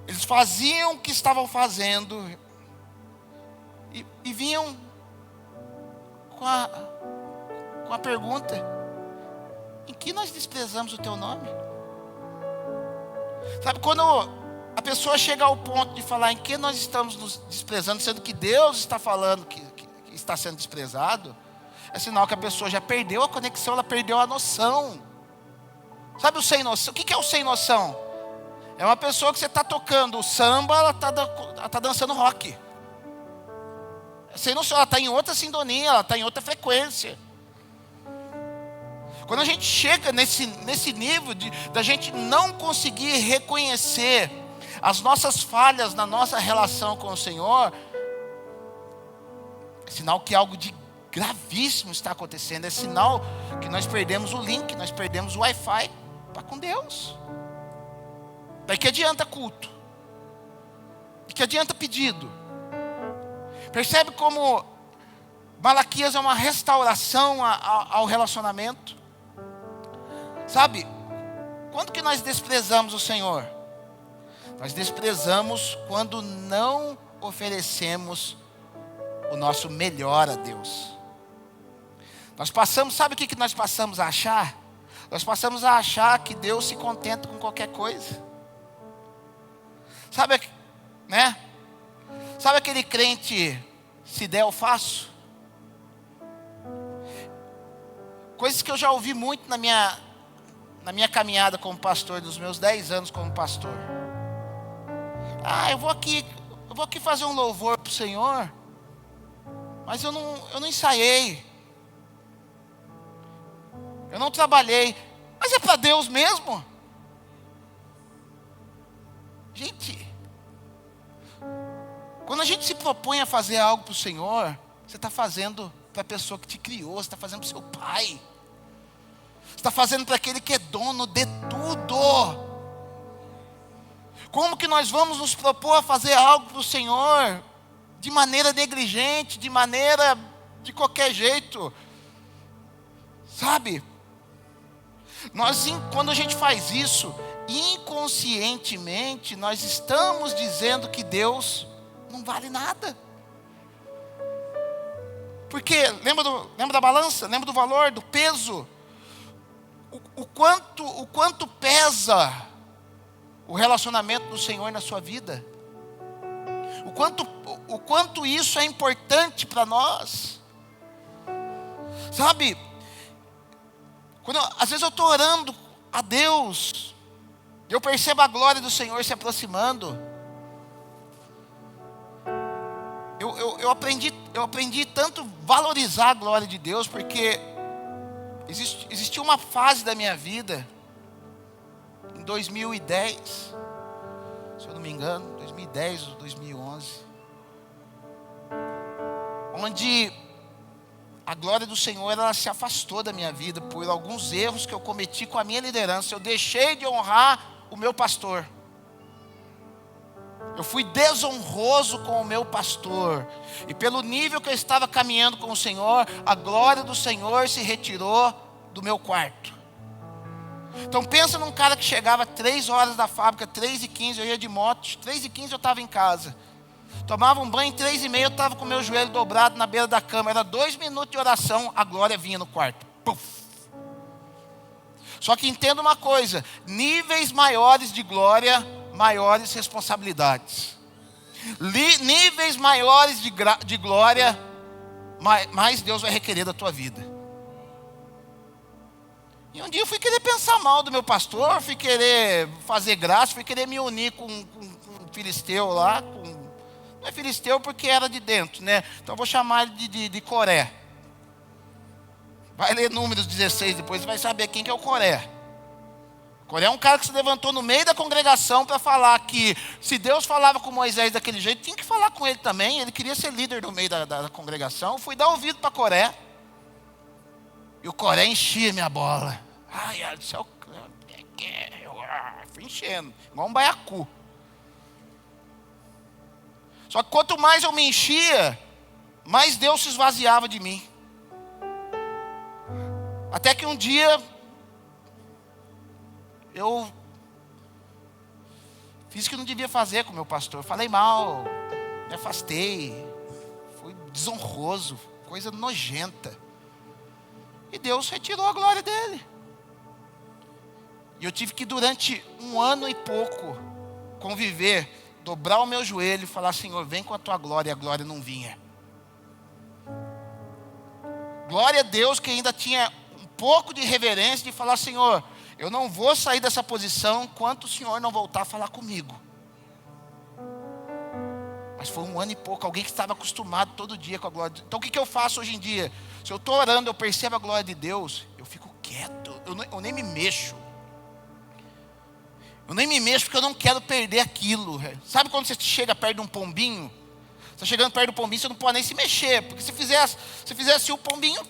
Eles faziam o que estavam fazendo e vinham com a pergunta: em que nós desprezamos o teu nome? Sabe, quando a pessoa chega ao ponto de falar em que nós estamos nos desprezando, sendo que Deus está falando que está sendo desprezado, é sinal que a pessoa já perdeu a conexão, ela perdeu a noção. Sabe o sem noção? O que é o sem noção? É uma pessoa que você está tocando samba, ela está dançando rock. Sem noção, ela está em outra sintonia, ela está em outra frequência. Quando a gente chega nesse nível da gente não conseguir reconhecer as nossas falhas na nossa relação com o Senhor, é sinal que algo de gravíssimo está acontecendo. É sinal que nós perdemos o link, nós perdemos o Wi-Fi para com Deus. Daí que adianta culto? E que adianta pedido? Percebe como Malaquias é uma restauração ao relacionamento? Sabe, quando que nós desprezamos o Senhor? Nós desprezamos quando não oferecemos o nosso melhor a Deus. Nós passamos, sabe o que nós passamos a achar? Nós passamos a achar que Deus se contenta com qualquer coisa. Sabe, né? Sabe aquele crente, se der eu faço? Coisas que eu já ouvi muito na minha caminhada como pastor, dos meus 10 anos como pastor. Eu vou aqui fazer um louvor para o Senhor, mas eu não ensaiei, eu não trabalhei, mas é para Deus mesmo? Gente, quando a gente se propõe a fazer algo para o Senhor, você está fazendo para a pessoa que te criou, você está fazendo para o seu pai, você está fazendo para aquele que é dono de tudo. Como que nós vamos nos propor a fazer algo para o Senhor de maneira negligente, de qualquer jeito? Sabe? Quando a gente faz isso, inconscientemente, nós estamos dizendo que Deus não vale nada. Porque, lembra da balança? Lembra do valor, do peso? O quanto pesa o relacionamento do Senhor na sua vida? O quanto isso é importante para nós? Sabe? Às vezes eu estou orando a Deus, eu percebo a glória do Senhor se aproximando. Eu aprendi tanto valorizar a glória de Deus, porque existiu uma fase da minha vida, em 2010, se eu não me engano, 2010 ou 2011, onde a glória do Senhor ela se afastou da minha vida por alguns erros que eu cometi com a minha liderança. Eu deixei de honrar o meu pastor. Eu fui desonroso com o meu pastor. E pelo nível que eu estava caminhando com o Senhor, a glória do Senhor se retirou do meu quarto. Então pensa num cara que chegava 3 horas da fábrica, 3h15, eu ia de moto, 3h15 eu estava em casa. Tomava um banho, 3h30 eu estava com o meu joelho dobrado na beira da cama. Era 2 minutos de oração, a glória vinha no quarto. Puf. Só que entenda uma coisa, níveis maiores de glória, maiores responsabilidades. Níveis maiores de glória, mais Deus vai requerer da tua vida. E um dia eu fui querer pensar mal do meu pastor, fui querer fazer graça, fui querer me unir com um filisteu lá. Não é filisteu porque era de dentro, né? Então eu vou chamar ele de Coré. Vai ler Números 16 depois, você vai saber quem que é o Coré. Coré é um cara que se levantou no meio da congregação para falar que se Deus falava com Moisés daquele jeito, tinha que falar com ele também. Ele queria ser líder no meio da congregação. Eu fui dar ouvido para Coré. E o Coré enchia minha bola. Ai, do céu, fui enchendo, igual um baiacu. Só que quanto mais eu me enchia, mais Deus se esvaziava de mim. Até que um dia eu fiz o que eu não devia fazer com o meu pastor. Falei mal, me afastei, fui desonroso, coisa nojenta. E Deus retirou a glória dele. E eu tive que durante 1 ano e pouco conviver, dobrar o meu joelho e falar: Senhor, vem com a tua glória. E a glória não vinha. Glória a Deus que ainda tinha um pouco de reverência de falar: Senhor, eu não vou sair dessa posição enquanto o Senhor não voltar a falar comigo. Mas foi 1 ano e pouco, alguém que estava acostumado todo dia com a glória de Deus. Então o que eu faço hoje em dia? Se eu estou orando, eu percebo a glória de Deus, eu fico quieto, eu nem me mexo. Eu nem me mexo porque eu não quero perder aquilo. Sabe quando você chega perto de um pombinho? Está chegando perto do pombinho, você não pode nem se mexer, porque se fizer assim, o pombinho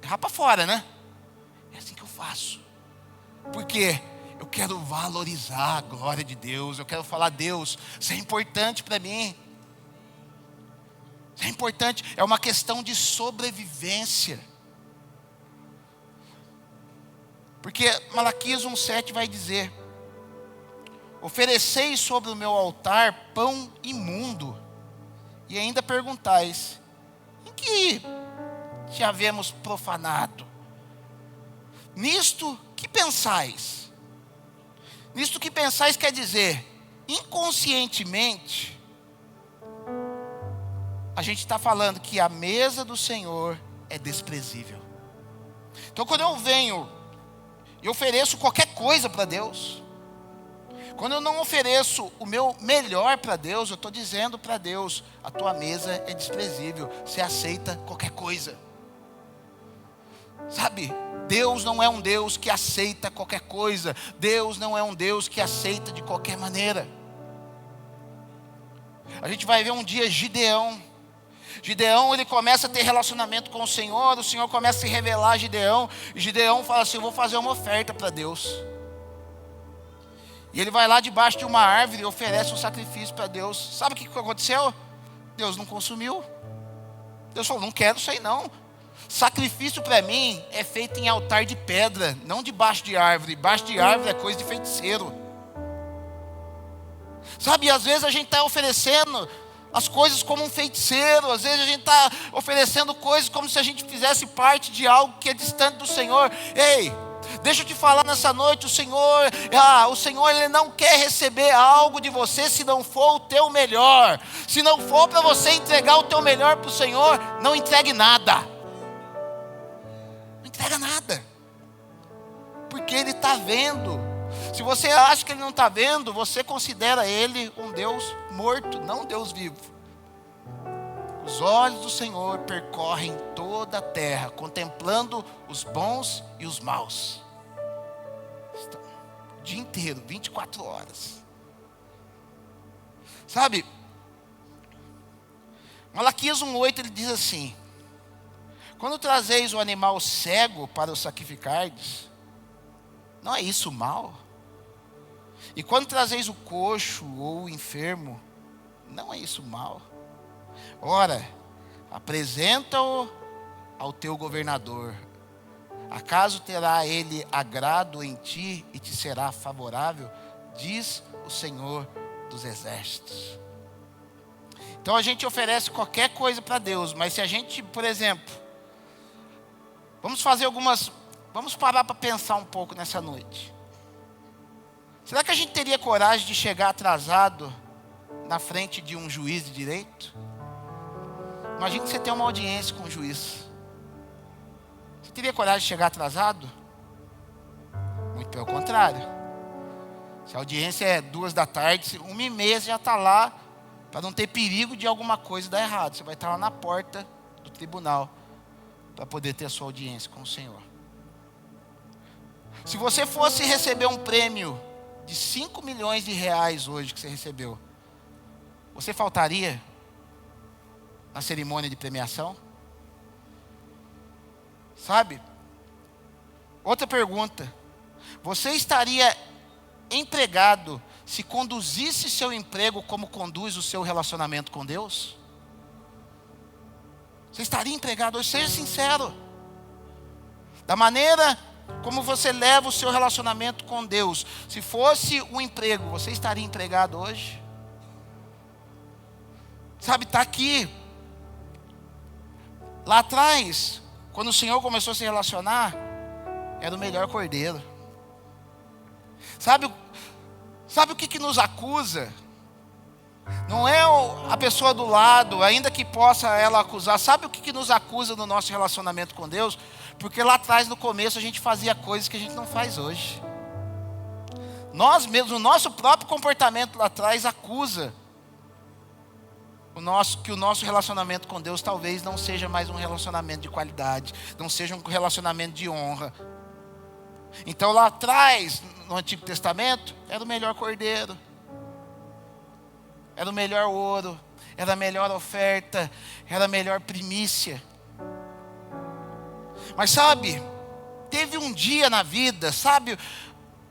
rapa fora, né? É assim que eu faço. Porque eu quero valorizar a glória de Deus. Eu quero falar, Deus, isso é importante para mim. Isso é importante, é uma questão de sobrevivência. Porque Malaquias 1,7 vai dizer: ofereceis sobre o meu altar pão imundo, e ainda perguntais: em que te havemos profanado? Nisto que pensais? Nisto que pensais quer dizer, inconscientemente, a gente está falando que a mesa do Senhor é desprezível. Então quando eu venho e ofereço qualquer coisa para Deus, quando eu não ofereço o meu melhor para Deus, eu estou dizendo para Deus: a tua mesa é desprezível, você aceita qualquer coisa. Sabe, Deus não é um Deus que aceita qualquer coisa. Deus não é um Deus que aceita de qualquer maneira. A gente vai ver um dia Gideão. Gideão, ele começa a ter relacionamento com o Senhor começa a se revelar a Gideão, e Gideão fala assim: eu vou fazer uma oferta para Deus. E ele vai lá debaixo de uma árvore e oferece um sacrifício para Deus. Sabe o que aconteceu? Deus não consumiu. Deus falou: não quero isso aí não. Sacrifício para mim é feito em altar de pedra, não debaixo de árvore. Debaixo de árvore é coisa de feiticeiro. Sabe, às vezes a gente está oferecendo as coisas como um feiticeiro. Às vezes a gente está oferecendo coisas como se a gente fizesse parte de algo que é distante do Senhor. Ei, deixa eu te falar nessa noite, o Senhor ele não quer receber algo de você se não for o teu melhor. Se não for para você entregar o teu melhor para o Senhor, não entregue nada. Não entrega nada. Porque Ele está vendo. Se você acha que Ele não está vendo, você considera Ele um Deus morto, não um Deus vivo. Os olhos do Senhor percorrem toda a terra, contemplando os bons e os maus. O dia inteiro, 24 horas. Sabe, Malaquias 1,8 ele diz assim: quando trazeis o animal cego para o sacrificardes, não é isso mal? E quando trazeis o coxo ou o enfermo, não é isso mal? Ora, apresenta-o ao teu governador. Acaso terá ele agrado em ti e te será favorável? Diz o Senhor dos Exércitos. Então a gente oferece qualquer coisa para Deus, mas se a gente, por exemplo, vamos parar para pensar um pouco nessa noite. Será que a gente teria coragem de chegar atrasado na frente de um juiz de direito? Imagina que você tem uma audiência com o juiz. Você teria coragem de chegar atrasado? Muito pelo contrário. Se a audiência é 14h, 1h30 já está lá, para não ter perigo de alguma coisa dar errado. Você vai estar lá na porta do tribunal para poder ter a sua audiência com o Senhor. Se você fosse receber um prêmio de 5 milhões de reais hoje que você recebeu, você faltaria na cerimônia de premiação? Sabe? Outra pergunta: você estaria empregado se conduzisse seu emprego como conduz o seu relacionamento com Deus? Você estaria empregado hoje? Seja sincero. Da maneira como você leva o seu relacionamento com Deus, se fosse um emprego, você estaria empregado hoje? Sabe, está aqui. Lá atrás, quando o Senhor começou a se relacionar, era o melhor cordeiro. Sabe o que nos acusa? Não é a pessoa do lado, ainda que possa ela acusar. Sabe o que nos acusa no nosso relacionamento com Deus? Porque lá atrás, no começo, a gente fazia coisas que a gente não faz hoje. Nós mesmos, o nosso próprio comportamento lá atrás acusa que o nosso relacionamento com Deus talvez não seja mais um relacionamento de qualidade, não seja um relacionamento de honra. Então lá atrás, no Antigo Testamento, era o melhor cordeiro, era o melhor ouro, era a melhor oferta, era a melhor primícia. Mas sabe, teve um dia na vida, sabe,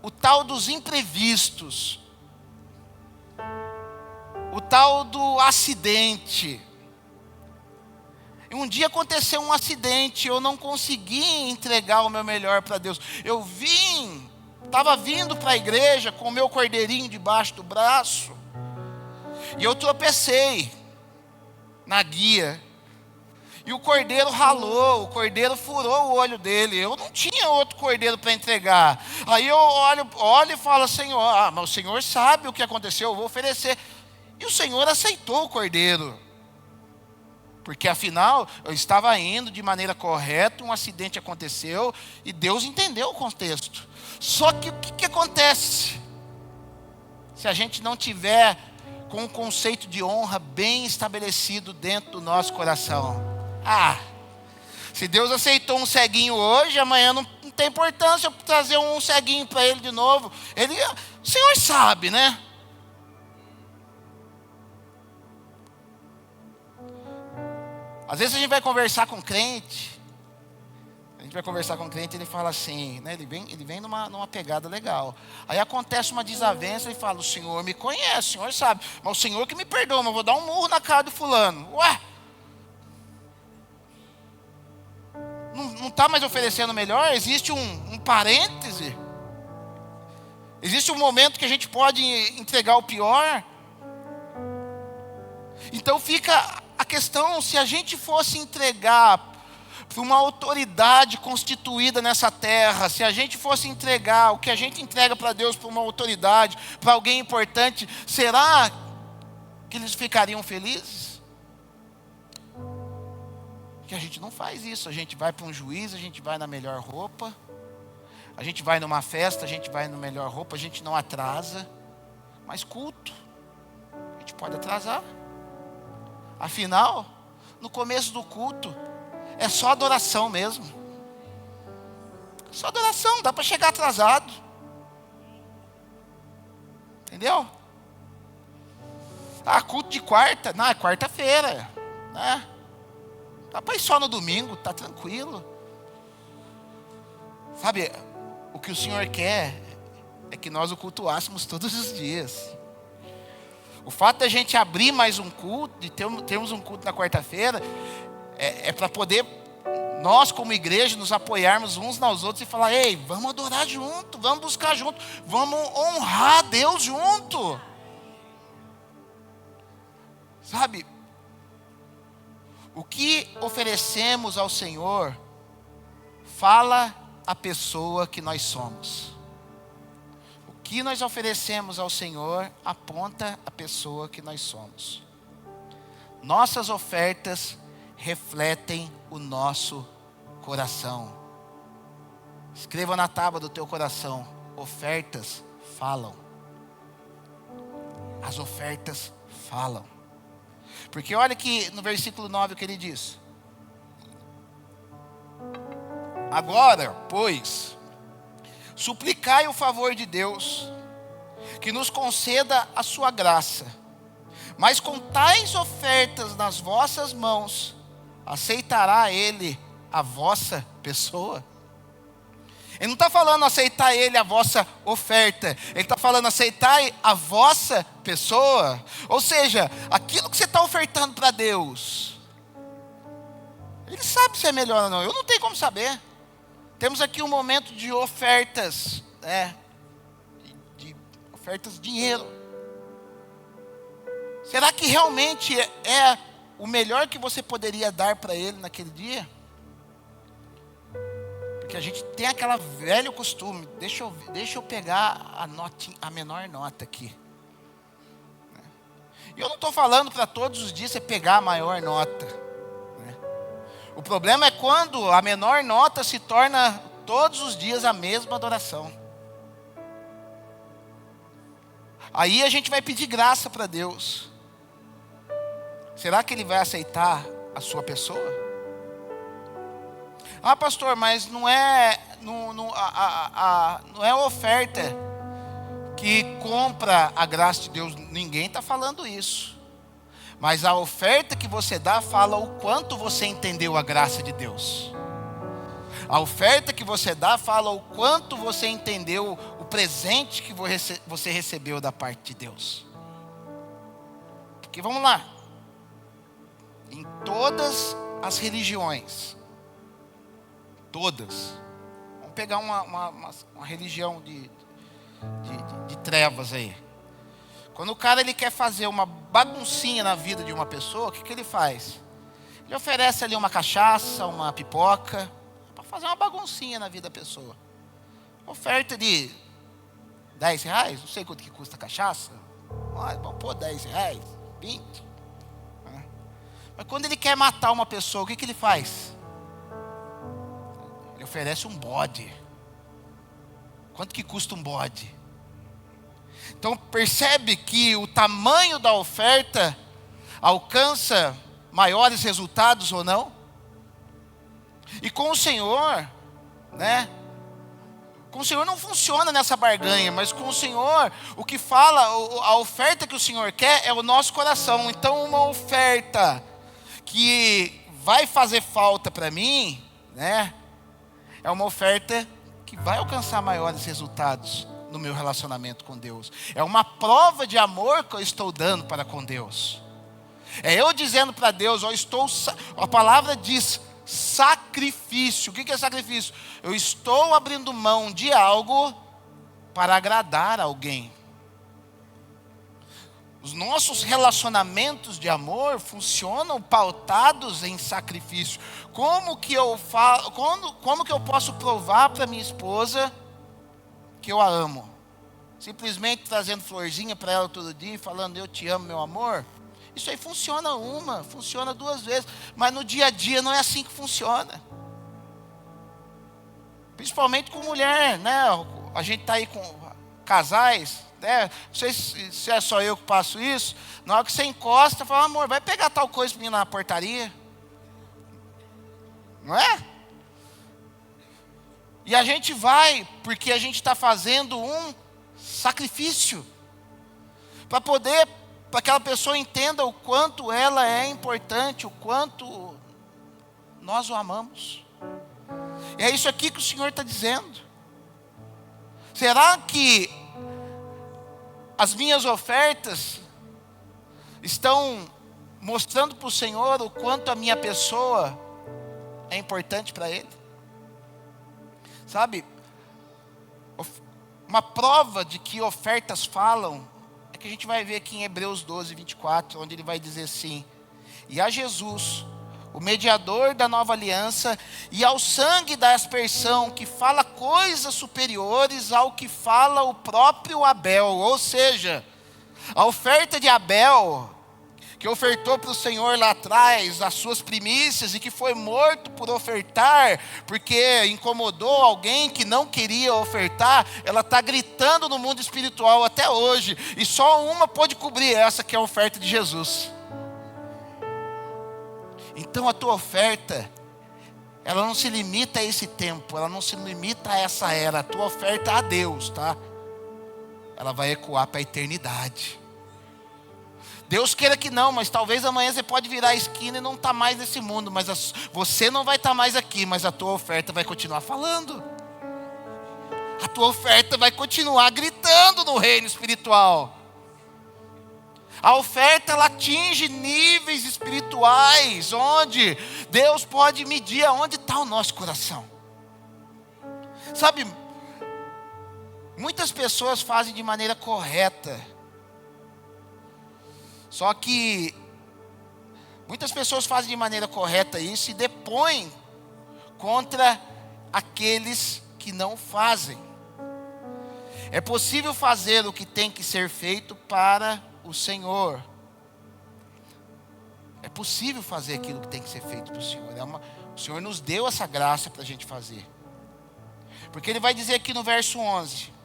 o tal dos imprevistos, o tal do acidente. E um dia aconteceu um acidente, eu não consegui entregar o meu melhor para Deus. Eu estava vindo para a igreja com o meu cordeirinho debaixo do braço, e eu tropecei na guia, e o cordeiro ralou, o cordeiro furou o olho dele. Eu não tinha outro cordeiro para entregar. Aí eu olho e falo: Senhor, mas o Senhor sabe o que aconteceu, eu vou oferecer. E o Senhor aceitou o cordeiro, porque afinal eu estava indo de maneira correta, um acidente aconteceu e Deus entendeu o contexto. Só que o que acontece se a gente não tiver com o conceito de honra bem estabelecido dentro do nosso coração? Se Deus aceitou um ceguinho hoje, amanhã não tem importância eu trazer um ceguinho para ele de novo. O Senhor sabe, né? Às vezes a gente vai conversar com crente, ele fala assim, né? Ele vem numa pegada legal. Aí acontece uma desavença e fala: o Senhor me conhece, o Senhor sabe, mas o Senhor que me perdoa, mas eu vou dar um murro na cara do fulano. Ué, não está mais oferecendo melhor? Existe um parêntese, existe um momento que a gente pode entregar o pior. Então fica a questão: se a gente fosse entregar para uma autoridade constituída nessa terra, se a gente fosse entregar o que a gente entrega para Deus para uma autoridade, para alguém importante, será que eles ficariam felizes? Que a gente não faz isso. A gente vai para um juiz, a gente vai na melhor roupa, a gente vai numa festa, a gente vai na melhor roupa, a gente não atrasa. Mas culto, a gente pode atrasar. Afinal, no começo do culto é só adoração mesmo. Só adoração, dá para chegar atrasado. Entendeu? Culto de quarta, não, é quarta-feira, né? Dá para ir só no domingo, tá tranquilo. Sabe, o que o Senhor quer é que nós o cultuássemos todos os dias. O fato da gente abrir mais um culto, de termos um culto na quarta-feira, é para poder nós como igreja nos apoiarmos uns nos outros e falar: ei, vamos adorar junto, vamos buscar junto, vamos honrar Deus junto. Sabe, o que oferecemos ao Senhor fala a pessoa que nós somos. O que nós oferecemos ao Senhor aponta a pessoa que nós somos. Nossas ofertas refletem o nosso coração. Escreva na tábua do teu coração: ofertas falam. As ofertas falam. Porque olha que no versículo 9 o que ele diz: agora, pois, suplicai o favor de Deus, que nos conceda a sua graça, mas com tais ofertas nas vossas mãos, aceitará Ele a vossa pessoa? Ele não está falando aceitar Ele a vossa oferta, Ele está falando aceitar a vossa pessoa. Ou seja, aquilo que você está ofertando para Deus, Ele sabe se é melhor ou não. Eu não tenho como saber. Temos aqui um momento de ofertas, de ofertas de dinheiro. Será que realmente é o melhor que você poderia dar para Ele naquele dia? Porque a gente tem aquele velho costume: deixa eu pegar a menor nota aqui. E eu não estou falando para todos os dias você pegar a maior nota. O problema é quando a menor nota se torna todos os dias a mesma adoração. Aí a gente vai pedir graça para Deus. Será que Ele vai aceitar a sua pessoa? Pastor, mas não é oferta que compra a graça de Deus. Ninguém está falando isso. Mas a oferta que você dá fala o quanto você entendeu a graça de Deus. A oferta que você dá fala o quanto você entendeu o presente que você recebeu da parte de Deus. Porque vamos lá. Em todas as religiões, todas, vamos pegar uma religião de trevas aí. Quando o cara ele quer fazer uma baguncinha na vida de uma pessoa, o que ele faz? Ele oferece ali uma cachaça, uma pipoca, para fazer uma baguncinha na vida da pessoa. Oferta de R$10, não sei quanto que custa a cachaça. Vamos pôr R$10, 20. Mas quando ele quer matar uma pessoa, o que ele faz? Ele oferece um bode. Quanto que custa um bode? Então percebe que o tamanho da oferta alcança maiores resultados ou não? E com o Senhor, né? Com o Senhor não funciona nessa barganha, mas com o Senhor, o que fala, a oferta que o Senhor quer é o nosso coração. Então uma oferta que vai fazer falta para mim, né? É uma oferta que vai alcançar maiores resultados no meu relacionamento com Deus. É uma prova de amor que eu estou dando para com Deus. É eu dizendo para Deus, a palavra diz sacrifício. O que é sacrifício? Eu estou abrindo mão de algo para agradar alguém. Os nossos relacionamentos de amor funcionam pautados em sacrifício. Como que eu posso provar para minha esposa que eu a amo? Simplesmente trazendo florzinha para ela todo dia e falando eu te amo, meu amor? Isso aí funciona 2 vezes, mas no dia a dia não é assim que funciona. Principalmente com mulher, né? A gente está aí com casais, né? Não sei se é só eu que passo isso. Na hora que você encosta, fala, amor, vai pegar tal coisa para mim na portaria. Não é? E a gente vai, porque a gente está fazendo um sacrifício. Para que aquela pessoa entenda o quanto ela é importante, o quanto nós o amamos. E é isso aqui que o Senhor está dizendo. Será que as minhas ofertas estão mostrando para o Senhor o quanto a minha pessoa é importante para Ele? Sabe, uma prova de que ofertas falam, é que a gente vai ver aqui em Hebreus 12, 24, onde ele vai dizer assim: e a Jesus, o mediador da nova aliança, e ao sangue da aspersão, que fala coisas superiores ao que fala o próprio Abel. Ou seja, a oferta de Abel, que ofertou para o Senhor lá atrás as suas primícias e que foi morto por ofertar, porque incomodou alguém que não queria ofertar, ela está gritando no mundo espiritual até hoje, e só uma pode cobrir essa, que é a oferta de Jesus. Então a tua oferta, ela não se limita a esse tempo, ela não se limita a essa era. A tua oferta a Deus, tá? Ela vai ecoar para a eternidade. Deus queira que não, mas talvez amanhã você pode virar a esquina e não estar mais nesse mundo, mas você não vai estar mais aqui, mas a tua oferta vai continuar falando. A tua oferta vai continuar gritando no reino espiritual. A oferta, ela atinge níveis espirituais, onde Deus pode medir aonde está o nosso coração. Sabe, muitas pessoas fazem de maneira correta, só que muitas pessoas fazem de maneira correta isso e depõem contra aqueles que não fazem. É possível fazer o que tem que ser feito para o Senhor. É possível fazer aquilo que tem que ser feito para o Senhor. O Senhor nos deu essa graça para a gente fazer. Porque Ele vai dizer aqui no verso 11: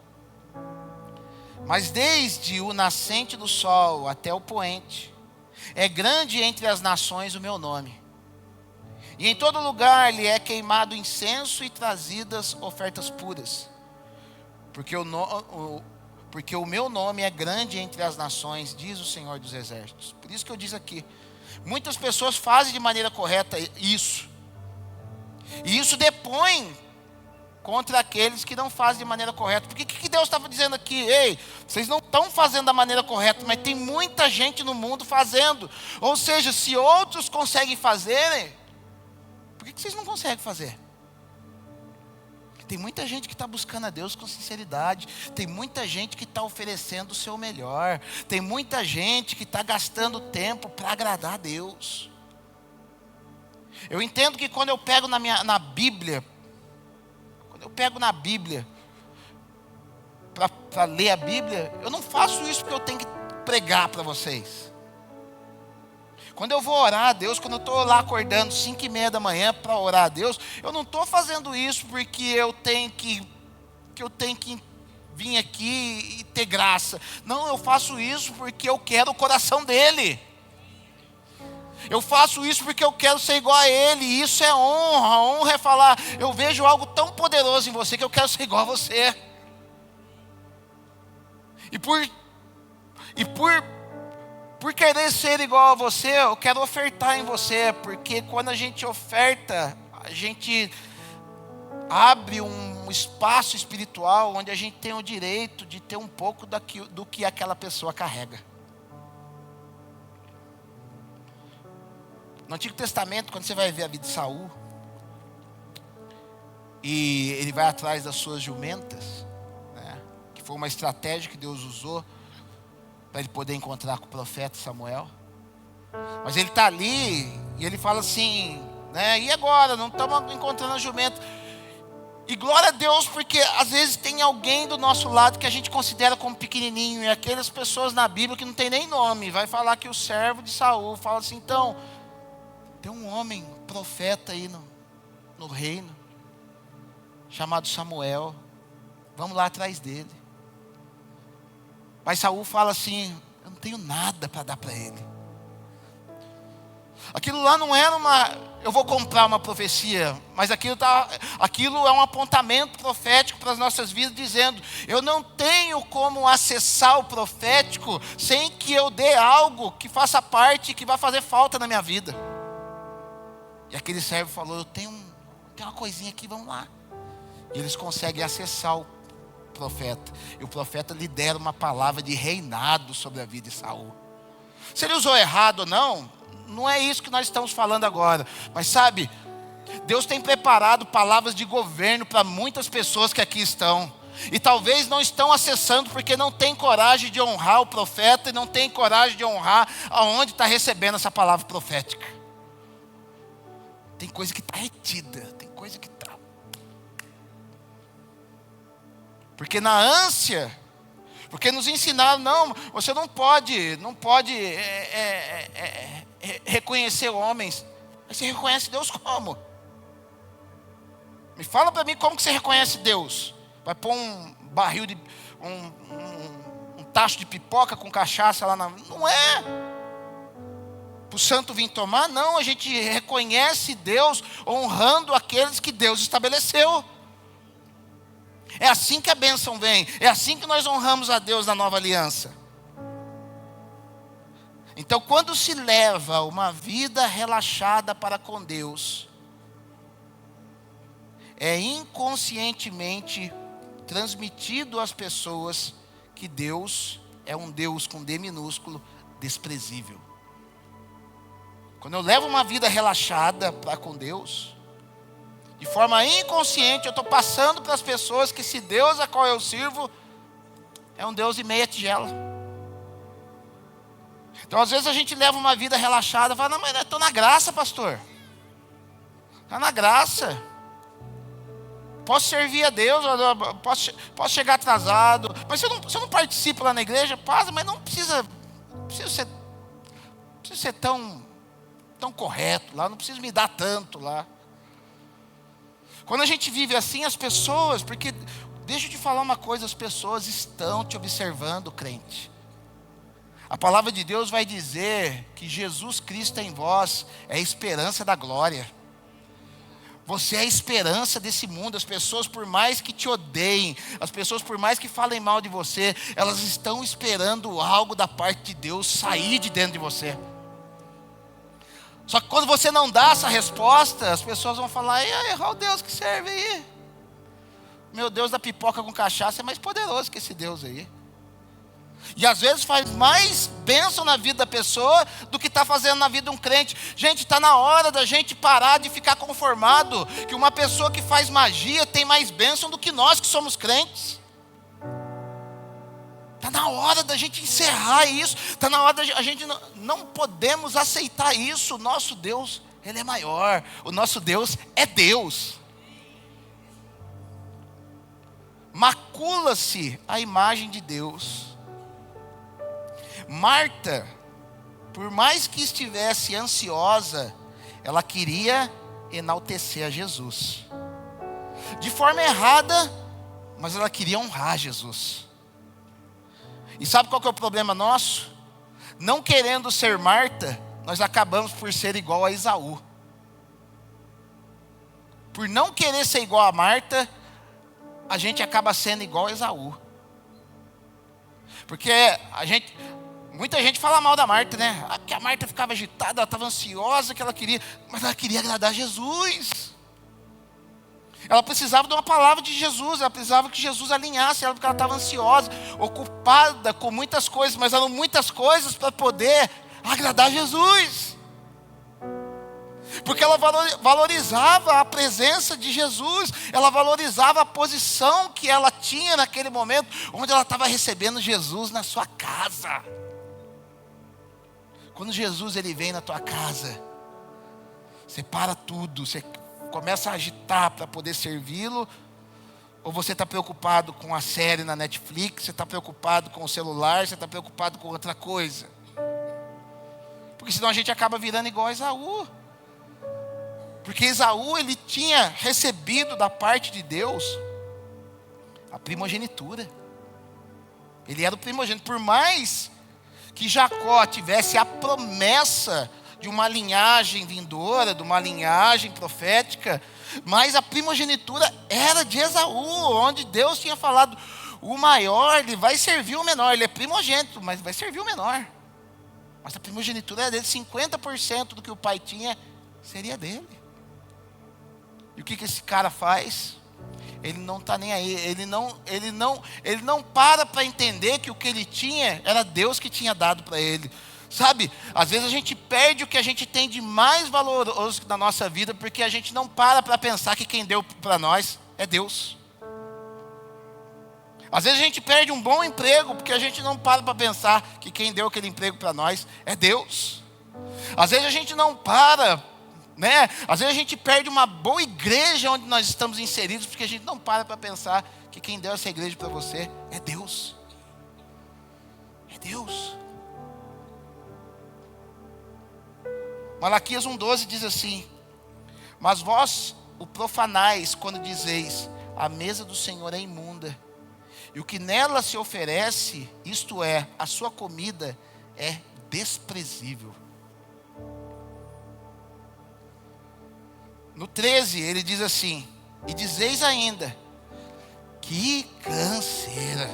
mas desde o nascente do sol até o poente, é grande entre as nações o meu nome. E em todo lugar lhe é queimado incenso e trazidas ofertas puras. porque o meu nome é grande entre as nações, diz o Senhor dos Exércitos. Por isso que eu disse aqui, muitas pessoas fazem de maneira correta isso, e isso depõe contra aqueles que não fazem de maneira correta. Porque o que Deus estava dizendo aqui? Ei, vocês não estão fazendo da maneira correta, mas tem muita gente no mundo fazendo. Ou seja, se outros conseguem fazer, por que vocês não conseguem fazer? Tem muita gente que está buscando a Deus com sinceridade. Tem muita gente que está oferecendo o seu melhor. Tem muita gente que está gastando tempo para agradar a Deus. Eu entendo que quando eu pego na Bíblia, para ler a Bíblia, eu não faço isso porque eu tenho que pregar para vocês. Quando eu vou orar a Deus, quando eu estou lá acordando 5:30 da manhã para orar a Deus, eu não estou fazendo isso porque eu tenho que vir aqui e ter graça. Não, eu faço isso porque eu quero o coração dele. Eu faço isso porque eu quero ser igual a Ele. E isso é honra. A honra é falar, eu vejo algo tão poderoso em você que eu quero ser igual a você. E por querer ser igual a você, eu quero ofertar em você. Porque quando a gente oferta, a gente abre um espaço espiritual onde a gente tem o direito de ter um pouco do que aquela pessoa carrega. No Antigo Testamento, quando você vai ver a vida de Saul, e ele vai atrás das suas jumentas, né, que foi uma estratégia que Deus usou para ele poder encontrar com o profeta Samuel. Mas ele está ali e ele fala assim, né, e agora? Não estamos encontrando a jumenta. E glória a Deus, porque às vezes tem alguém do nosso lado que a gente considera como pequenininho, e aquelas pessoas na Bíblia que não tem nem nome, vai falar que o servo de Saul fala assim, então, tem um homem, profeta aí no reino, chamado Samuel, vamos lá atrás dele. Mas Saul fala assim, eu não tenho nada para dar para ele. Aquilo lá não era eu vou comprar uma profecia, mas aquilo é um apontamento profético para as nossas vidas, dizendo, eu não tenho como acessar o profético sem que eu dê algo que faça parte, que vai fazer falta na minha vida. E aquele servo falou, eu tenho uma coisinha aqui, vamos lá. E eles conseguem acessar o profeta. E o profeta lhe dera uma palavra de reinado sobre a vida de Saul. Se ele usou errado ou não, não é isso que nós estamos falando agora. Mas sabe, Deus tem preparado palavras de governo para muitas pessoas que aqui estão. E talvez não estão acessando porque não tem coragem de honrar o profeta e não tem coragem de honrar aonde está recebendo essa palavra profética. Tem coisa que está retida, tem coisa que está. Porque na ânsia, porque nos ensinaram, não, você não pode reconhecer homens. Mas você reconhece Deus como? Me fala para mim como que você reconhece Deus. Vai pôr um barril de um tacho de pipoca com cachaça lá na... Não é. O santo vir tomar, não, a gente reconhece Deus honrando aqueles que Deus estabeleceu. É assim que a bênção vem, é assim que nós honramos a Deus na nova aliança. Então, quando se leva uma vida relaxada para com Deus, é inconscientemente transmitido às pessoas que Deus é um Deus com D minúsculo, desprezível. Quando eu levo uma vida relaxada para com Deus, de forma inconsciente, eu estou passando para as pessoas que esse Deus a qual eu sirvo é um Deus de meia tigela. Então às vezes a gente leva uma vida relaxada e fala, não, mas eu estou na graça, pastor. Está na graça. Posso servir a Deus, posso chegar atrasado. Mas você não participa lá na igreja, passa, mas não precisa ser tão correto lá, não precisa me dar tanto lá. Quando a gente vive assim, as pessoas, porque deixa eu te falar uma coisa, as pessoas estão te observando, crente. A palavra de Deus vai dizer que Jesus Cristo em vós é a esperança da glória. Você é a esperança desse mundo. As pessoas, por mais que te odeiem, as pessoas, por mais que falem mal de você, elas estão esperando algo da parte de Deus sair de dentro de você. Só que quando você não dá essa resposta, as pessoas vão falar: e aí, qual o Deus que serve aí? Meu Deus da pipoca com cachaça é mais poderoso que esse Deus aí. E às vezes faz mais bênção na vida da pessoa do que está fazendo na vida de um crente. Gente, está na hora da gente parar de ficar conformado que uma pessoa que faz magia tem mais bênção do que nós que somos crentes. Está na hora da gente encerrar isso. Está na hora da gente não podemos aceitar isso. O nosso Deus, Ele é maior. O nosso Deus é Deus. Macula-se a imagem de Deus. Marta, por mais que estivesse ansiosa, ela queria enaltecer a Jesus. De forma errada, mas ela queria honrar Jesus. E sabe qual que é o problema nosso? Não querendo ser Marta, nós acabamos por ser igual a Esaú. Por não querer ser igual a Marta, a gente acaba sendo igual a Esaú. Porque muita gente fala mal da Marta, né? Que a Marta ficava agitada, ela estava ansiosa, mas ela queria agradar Jesus. Ela precisava de uma palavra de Jesus, ela precisava que Jesus alinhasse ela, porque ela estava ansiosa, ocupada com muitas coisas, mas eram muitas coisas para poder agradar Jesus. Porque ela valorizava a presença de Jesus, ela valorizava a posição que ela tinha naquele momento, onde ela estava recebendo Jesus na sua casa. Quando Jesus ele vem na tua casa, você para tudo, você começa a agitar para poder servi-lo, ou você está preocupado com a série na Netflix, você está preocupado com o celular, você está preocupado com outra coisa. Porque senão a gente acaba virando igual a Esaú. Porque Esaú ele tinha recebido da parte de Deus a primogenitura. Ele era o primogênito. Por mais que Jacó tivesse a promessa de uma linhagem vindoura, de uma linhagem profética, mas a primogenitura era de Esaú, onde Deus tinha falado: o maior, ele vai servir o menor. Ele é primogênito, mas vai servir o menor. Mas a primogenitura era dele, 50% do que o pai tinha seria dele. E o que esse cara faz? Ele não está nem aí, ele não para entender que o que ele tinha era Deus que tinha dado para ele. Sabe, às vezes a gente perde o que a gente tem de mais valoroso na nossa vida, porque a gente não para pensar que quem deu para nós é Deus. Às vezes a gente perde um bom emprego, porque a gente não para pensar que quem deu aquele emprego para nós é Deus. Às vezes a gente não para, né? Às vezes a gente perde uma boa igreja onde nós estamos inseridos, porque a gente não para pensar que quem deu essa igreja para você é Deus. É Deus. Malaquias 1,12 diz assim: mas vós o profanais quando dizeis: a mesa do Senhor é imunda, e o que nela se oferece, isto é, a sua comida, é desprezível. No 13 ele diz assim: e dizeis ainda: que canseira,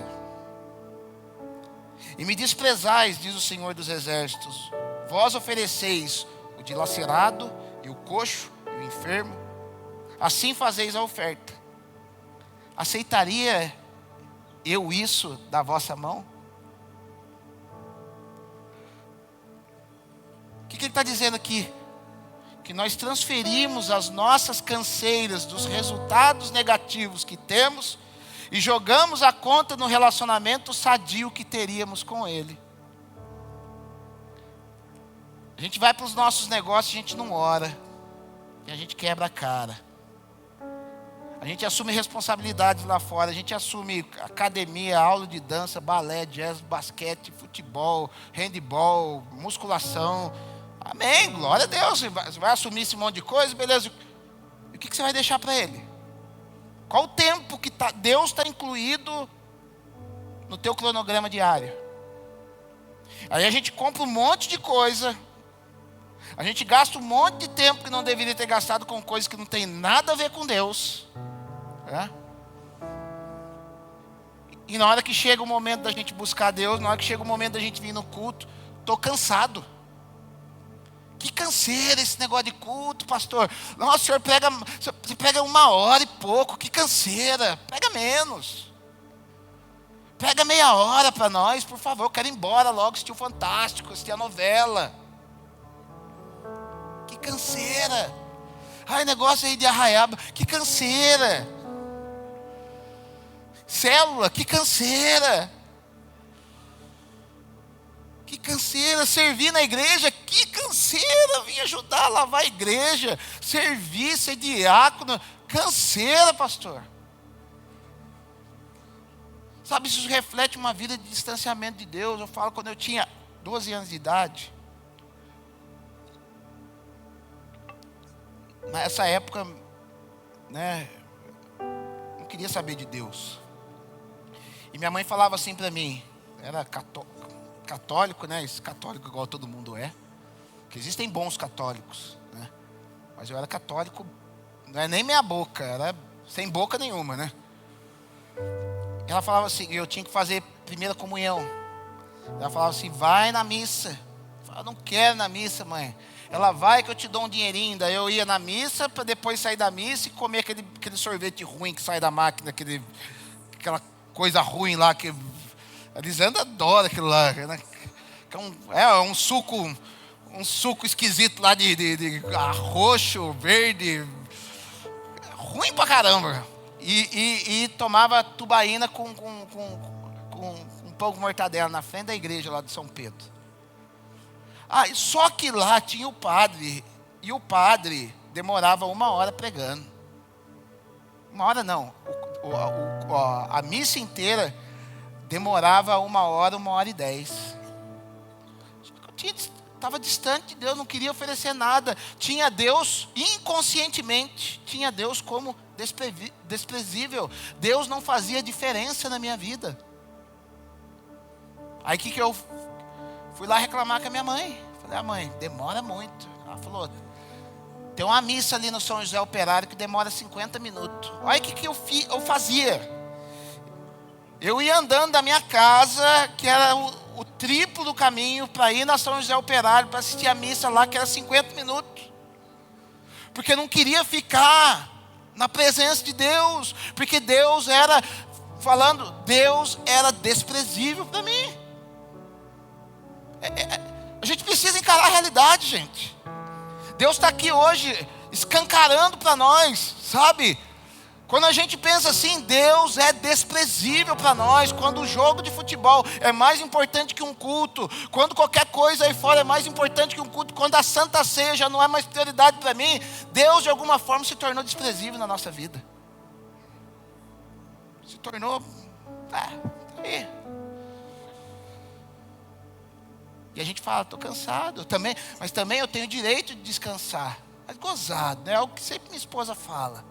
e me desprezais, diz o Senhor dos Exércitos. Vós ofereceis o dilacerado e o coxo e o enfermo, assim fazeis a oferta. Aceitaria eu isso da vossa mão? O que ele está dizendo aqui? Que nós transferimos as nossas canseiras dos resultados negativos que temos e jogamos a conta no relacionamento sadio que teríamos com Ele. A gente vai para os nossos negócios, a gente não ora, e a gente quebra a cara. A gente assume responsabilidades lá fora, a gente assume academia, aula de dança, balé, jazz, basquete, futebol, handebol, musculação. Amém, glória a Deus. Você vai assumir esse monte de coisa, beleza. E o que você vai deixar para Ele? Qual o tempo que Deus está incluído no teu cronograma diário? Aí a gente compra um monte de coisa. A gente gasta um monte de tempo que não deveria ter gastado com coisas que não tem nada a ver com Deus. E na hora que chega o momento da gente buscar Deus, na hora que chega o momento da gente vir no culto, estou cansado. Que canseira esse negócio de culto, pastor. Nossa, o senhor pega 1 hora e pouco, que canseira. Pega menos. Pega meia hora para nós, por favor. Eu quero ir embora logo, assistir o Fantástico, assistir a novela. Que canseira. Ai, negócio aí de arraiaba, que canseira. Célula, que canseira. Que canseira. Servir na igreja, que canseira. Vim ajudar a lavar a igreja, servir, ser diácono. Canseira, pastor. Sabe, isso reflete uma vida de distanciamento de Deus. Eu falo, quando eu tinha 12 anos de idade, nessa época, não queria saber de Deus. E minha mãe falava assim para mim, era católico, esse católico igual todo mundo é, que existem bons católicos, mas eu era católico, não é nem meia boca, era sem boca nenhuma, Ela falava assim, eu tinha que fazer primeira comunhão. Ela falava assim, vai na missa. Eu falava, não quero ir na missa, mãe. Ela vai que eu te dou um dinheirinho. Daí eu ia na missa para depois sair da missa e comer aquele sorvete ruim que sai da máquina, aquela coisa ruim lá que a Lisandra adora aquilo lá, é um suco esquisito lá de roxo, verde, ruim pra caramba. E tomava tubaína com um pão com mortadela na frente da igreja lá de São Pedro. Só que lá tinha o padre, e o padre demorava 1 hora pregando. 1 hora não, a missa inteira demorava 1 hora, 1 hora e 10. Estava distante de Deus, não queria oferecer nada. Tinha Deus inconscientemente, tinha Deus como desprezível. Deus não fazia diferença na minha vida. Aí que eu fui lá reclamar com a minha mãe. Falei, mãe, demora muito. Ela falou, tem uma missa ali no São José Operário que demora 50 minutos. Olha o que eu fazia. Eu ia andando da minha casa, que era o triplo do caminho, para ir na São José Operário, para assistir a missa lá, que era 50 minutos. Porque eu não queria ficar na presença de Deus. Porque Deus era desprezível para mim. A gente precisa encarar a realidade, gente. Deus está aqui hoje, escancarando para nós, sabe? Quando a gente pensa assim, Deus é desprezível para nós. Quando o jogo de futebol é mais importante que um culto, quando qualquer coisa aí fora é mais importante que um culto, quando a Santa Ceia já não é mais prioridade para mim, Deus de alguma forma se tornou desprezível na nossa vida. Se tornou, aí. E a gente fala, estou cansado, mas também eu tenho o direito de descansar. Mas gozado, é algo que sempre minha esposa fala.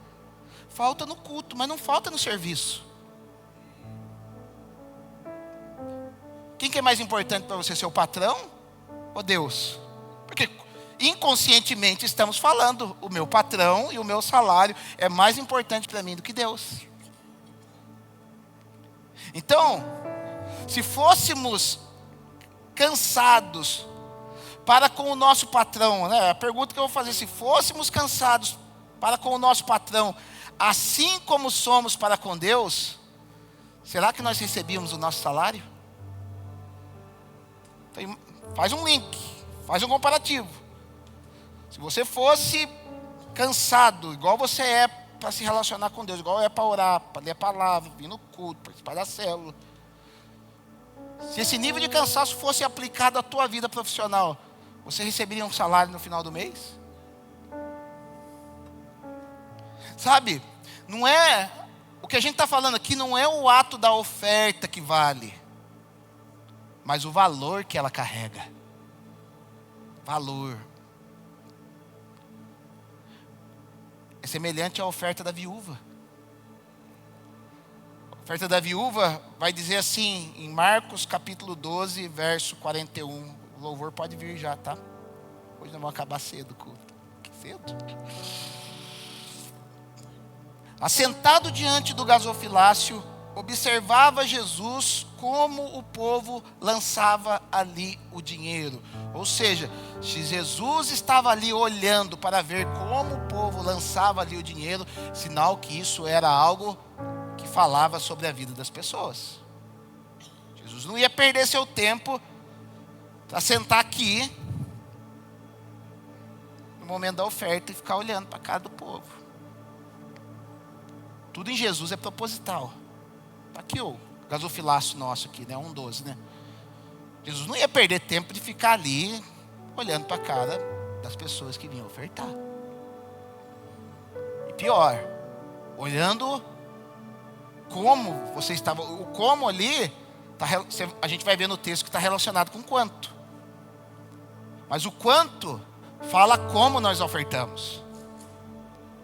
Falta no culto, mas não falta no serviço. Quem que é mais importante para você, seu patrão ou Deus? Porque inconscientemente estamos falando, o meu patrão e o meu salário é mais importante para mim do que Deus. Então, se fôssemos cansados para com o nosso patrão, a pergunta que eu vou fazer, se fôssemos cansados para com o nosso patrão, assim como somos para com Deus, será que nós recebíamos o nosso salário? Então, faz um link, faz um comparativo. Se você fosse cansado, igual você é para se relacionar com Deus, igual é para orar, para ler a palavra, vir no culto, participar da célula. Se esse nível de cansaço fosse aplicado à tua vida profissional, você receberia um salário no final do mês? Sabe, não é, o que a gente está falando aqui não é o ato da oferta que vale, mas o valor que ela carrega. Valor. É semelhante à oferta da viúva. A oferta da viúva vai dizer assim, em Marcos capítulo 12, verso 41. O louvor pode vir já, tá? Hoje nós vamos acabar cedo o culto. Que cedo? Assentado diante do gasofilácio, observava Jesus como o povo lançava ali o dinheiro. Ou seja, se Jesus estava ali olhando para ver como o povo lançava ali o dinheiro, sinal que isso era algo que falava sobre a vida das pessoas. Jesus não ia perder seu tempo para sentar aqui no momento da oferta e ficar olhando para a cara do povo. Tudo em Jesus é proposital. Está aqui o gasofilácio nosso aqui, né? 1,12, né? Jesus não ia perder tempo de ficar ali olhando para a cara das pessoas que vinham ofertar. E pior, olhando como você estava, o como ali, a gente vai ver no texto que está relacionado com quanto. Mas o quanto fala como nós ofertamos.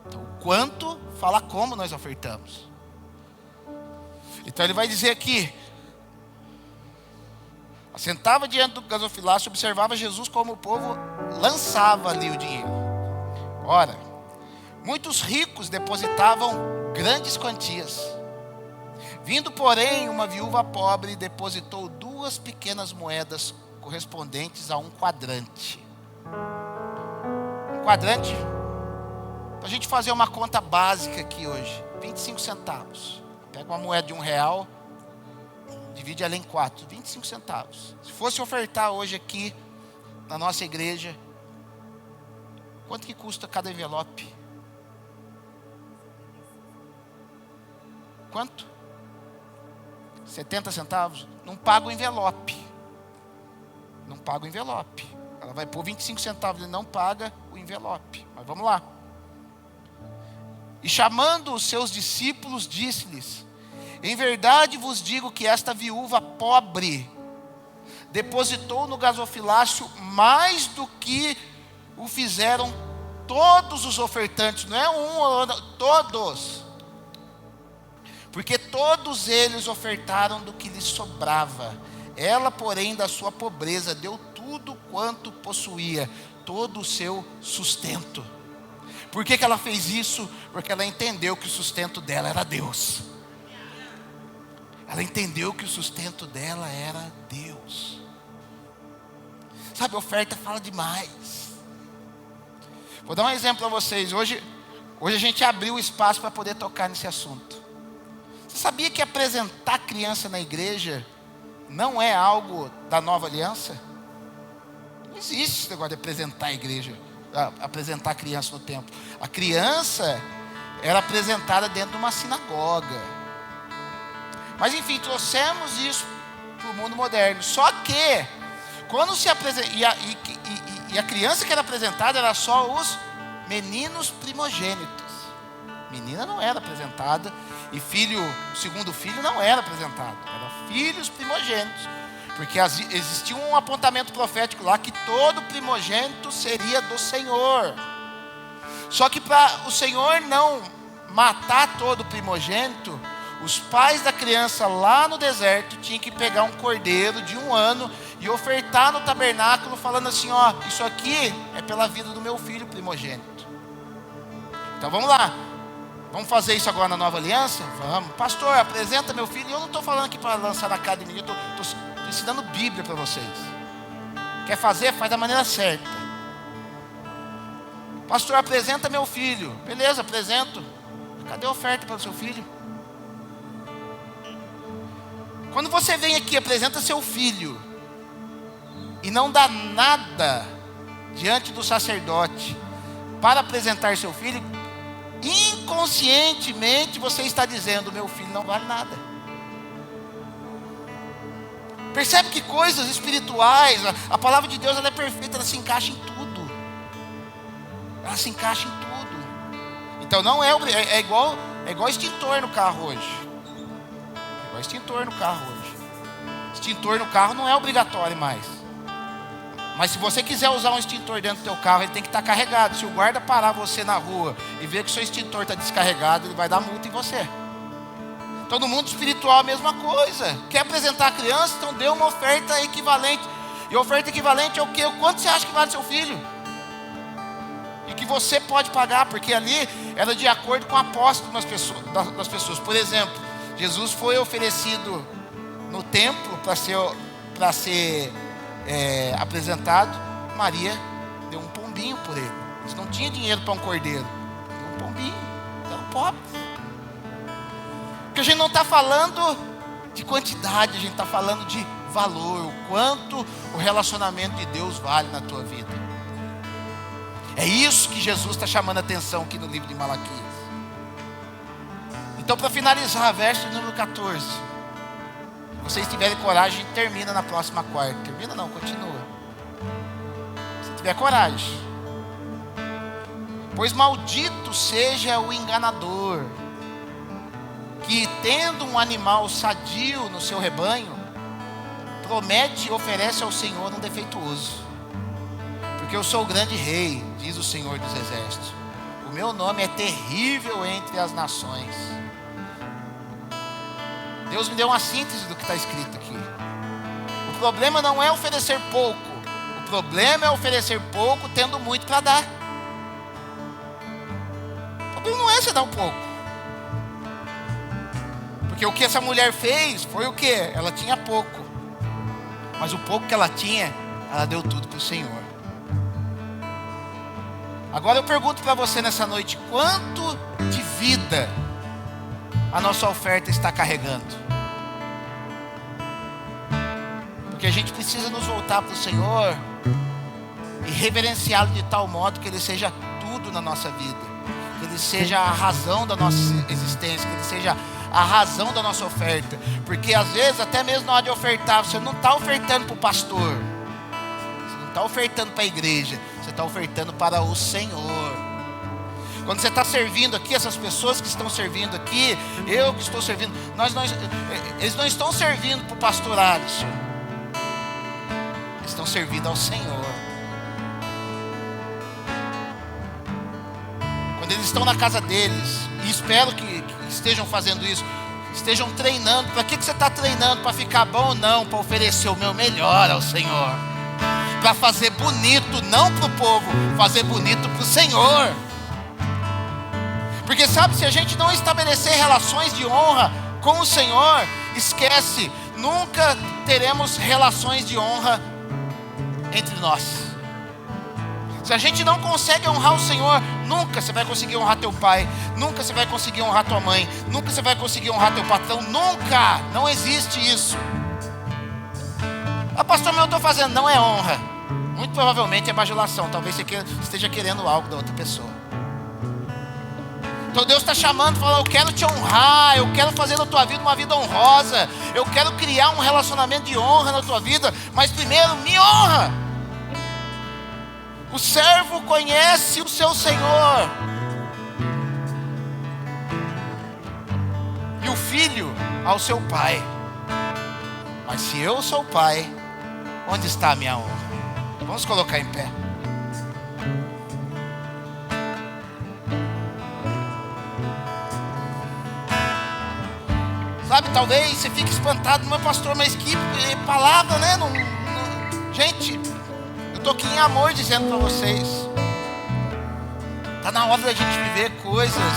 Então, o quanto fala como nós ofertamos. Então ele vai dizer aqui: assentava diante do gasofilácio, observava Jesus como o povo lançava ali o dinheiro. Ora, muitos ricos depositavam grandes quantias. Vindo, porém, uma viúva pobre depositou 2 pequenas moedas correspondentes a 1 quadrante. 1 quadrante, para a gente fazer uma conta básica aqui hoje, 25 centavos. Pega uma moeda de R$1, divide ela em 4, 25 centavos. Se fosse ofertar hoje aqui na nossa igreja, quanto que custa cada envelope? Quanto? 70 centavos? Não paga o envelope. Não paga o envelope. Ela vai pôr 25 centavos e não paga o envelope. Mas vamos lá. E chamando os seus discípulos, disse-lhes: em verdade vos digo que esta viúva pobre depositou no gasofilácio mais do que o fizeram todos os ofertantes. Não é um, todos. Porque todos eles ofertaram do que lhes sobrava. Ela, porém, da sua pobreza, deu tudo quanto possuía, todo o seu sustento. Por que ela fez isso? Porque ela entendeu que o sustento dela era Deus. Ela entendeu que o sustento dela era Deus. Sabe, a oferta fala demais. Vou dar um exemplo para vocês. Hoje a gente abriu o espaço para poder tocar nesse assunto. Você sabia que apresentar criança na igreja não é algo da nova aliança? Não existe esse negócio de apresentar a igreja, apresentar a criança no templo. A criança era apresentada dentro de uma sinagoga. Mas enfim, trouxemos isso para o mundo moderno. Só que, quando se apresenta, e a criança que era apresentada era só os meninos primogênitos. Menina não era apresentada. E segundo filho não era apresentado. Eram filhos primogênitos. Porque existia um apontamento profético lá que todo primogênito seria do Senhor. Só que para o Senhor não matar todo primogênito, os pais da criança lá no deserto tinham que pegar um cordeiro de 1 ano e ofertar no tabernáculo, falando assim: ó, isso aqui é pela vida do meu filho primogênito. Então vamos lá. Vamos fazer isso agora na nova aliança? Vamos. Pastor, apresenta meu filho. Eu não estou falando aqui para lançar na cara de ninguém. Eu estou ensinando Bíblia para vocês. Quer fazer? Faz da maneira certa. Pastor, apresenta meu filho. Beleza, apresento. Cadê a oferta para o seu filho? Quando você vem aqui e apresenta seu filho e não dá nada diante do sacerdote para apresentar seu filho, inconscientemente você está dizendo: meu filho não vale nada. Percebe que coisas espirituais, a palavra de Deus ela é perfeita, ela se encaixa em tudo. Ela se encaixa em tudo. Então não é igual extintor no carro hoje. É igual extintor no carro hoje. Extintor no carro não é obrigatório mais. Mas se você quiser usar um extintor dentro do teu carro, ele tem que estar carregado. Se o guarda parar você na rua e ver que o seu extintor está descarregado, ele vai dar multa em você. Então no mundo espiritual a mesma coisa. Quer apresentar a criança? Então dê uma oferta equivalente. E a oferta equivalente é o quê? O quanto você acha que vale seu filho? e que você pode pagar, porque ali era de acordo com a aposta das pessoas. Por exemplo, Jesus foi oferecido no templo para ser apresentado. Maria deu um pombinho por ele. Eles não tinham dinheiro para um cordeiro, deu um pombinho, eram pobres. Porque a gente não está falando de quantidade, a gente está falando de valor, o quanto o relacionamento de Deus vale na tua vida. É isso que Jesus está chamando a atenção aqui no livro de Malaquias. Então, para finalizar, verso número 14. Se vocês tiverem coragem, a gente termina na próxima quarta. Termina não, continua. Se tiver coragem. Pois maldito seja o enganador, que tendo um animal sadio no seu rebanho, promete e oferece ao Senhor um defeituoso. Porque eu sou o grande rei, diz o Senhor dos exércitos. O meu nome é terrível entre as nações. Deus me deu uma síntese do que está escrito aqui. O problema não é oferecer pouco. O problema é oferecer pouco tendo muito para dar. O problema não é você dar um pouco. Porque o que essa mulher fez foi o quê? Ela tinha pouco. Mas o pouco que ela tinha, ela deu tudo para o Senhor. Agora eu pergunto para você nessa noite: quanto de vida a nossa oferta está carregando? Porque a gente precisa nos voltar para o Senhor e reverenciá-lo de tal modo que Ele seja tudo na nossa vida, que Ele seja a razão da nossa existência, que Ele seja a razão da nossa oferta. Porque às vezes, até mesmo na hora de ofertar, você não está ofertando para o pastor, você não está ofertando para a igreja, você está ofertando para o Senhor. Quando você está servindo aqui, essas pessoas que estão servindo aqui, eu que estou servindo, eles não estão servindo para o pastor Alisson, eles estão servindo ao Senhor. Quando eles estão na casa deles, e espero que estejam fazendo isso, estejam treinando. Para que você está treinando? Para ficar bom? Não, para oferecer o meu melhor ao Senhor, para fazer bonito, não para o povo, fazer bonito para o Senhor. Porque sabe, se a gente não estabelecer relações de honra com o Senhor, esquece, nunca teremos relações de honra entre nós. Se a gente não consegue honrar o Senhor, nunca você vai conseguir honrar teu pai, nunca você vai conseguir honrar tua mãe, nunca você vai conseguir honrar teu patrão, nunca, não existe isso. Ah, pastor, mas eu estou fazendo, não é honra, muito provavelmente é bajulação, talvez você esteja querendo algo da outra pessoa. Então Deus está chamando, falando: eu quero te honrar, eu quero fazer da tua vida uma vida honrosa, eu quero criar um relacionamento de honra na tua vida, mas primeiro me honra. O servo conhece o seu Senhor, e o filho ao seu pai. Mas se eu sou o pai, onde está a minha honra? Vamos colocar em pé. Sabe, talvez você fique espantado, meu pastor, mas que palavra, né? Gente, eu estou aqui em amor dizendo para vocês, está na hora da gente viver coisas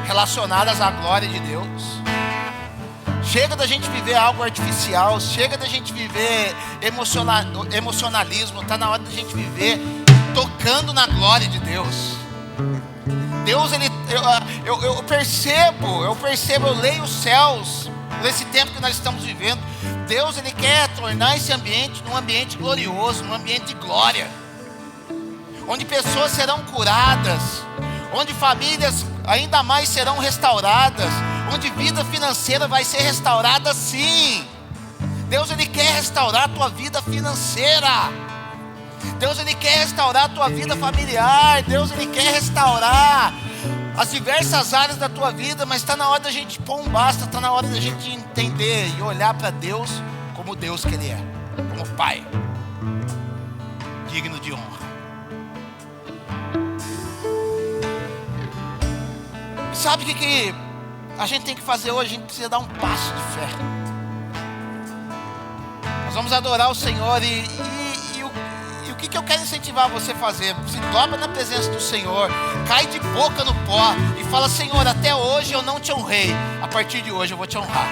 relacionadas à glória de Deus. Chega da gente viver algo artificial, chega da gente viver emocionalismo, está na hora da gente viver tocando na glória de Deus. Deus, eu percebo, eu leio os céus, nesse tempo que nós estamos vivendo. Deus, Ele quer tornar esse ambiente num ambiente glorioso, num ambiente de glória, onde pessoas serão curadas, onde famílias ainda mais serão restauradas, onde vida financeira vai ser restaurada, sim. Deus, Ele quer restaurar a tua vida financeira. Deus, Ele quer restaurar a tua vida familiar. Deus, Ele quer restaurar as diversas áreas da tua vida. Mas está na hora da gente pôr um basta, está na hora da gente entender e olhar para Deus como o Deus que Ele é, como Pai, digno de honra. E sabe o que a gente tem que fazer hoje? A gente precisa dar um passo de fé. Nós vamos adorar o Senhor e o que eu quero incentivar você a fazer? Se dobra na presença do Senhor, cai de boca no pó e fala: Senhor, até hoje eu não te honrei, a partir de hoje eu vou te honrar.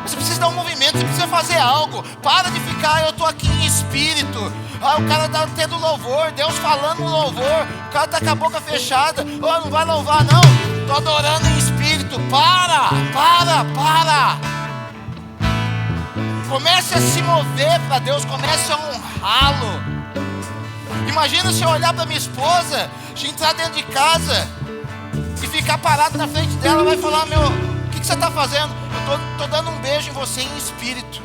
Você precisa dar um movimento, você precisa fazer algo. Para de ficar, eu estou aqui em espírito. O cara está tendo louvor, Deus falando no louvor, o cara está com a boca fechada. Não vai louvar não, estou adorando em espírito. Para. Comece a se mover para Deus, comece a honrá-lo. Imagina se eu olhar para minha esposa, se entrar dentro de casa e ficar parado na frente dela, vai falar: o que você está fazendo? Eu estou dando um beijo em você em espírito.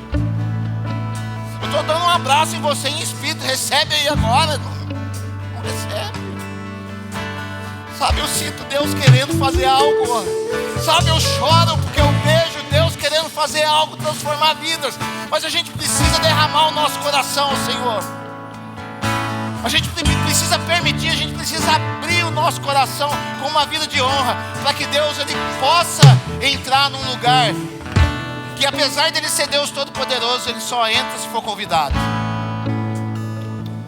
Eu estou dando um abraço em você em espírito. Recebe aí agora. Não recebe. Sabe, eu sinto Deus querendo fazer algo. Sabe, eu choro porque eu vejo Deus querendo fazer algo, transformar vidas. Mas a gente precisa derramar o nosso coração, Senhor. A gente precisa permitir, a gente precisa abrir o nosso coração com uma vida de honra, para que Deus ele possa entrar num lugar que, apesar dele ser Deus Todo-Poderoso, ele só entra se for convidado.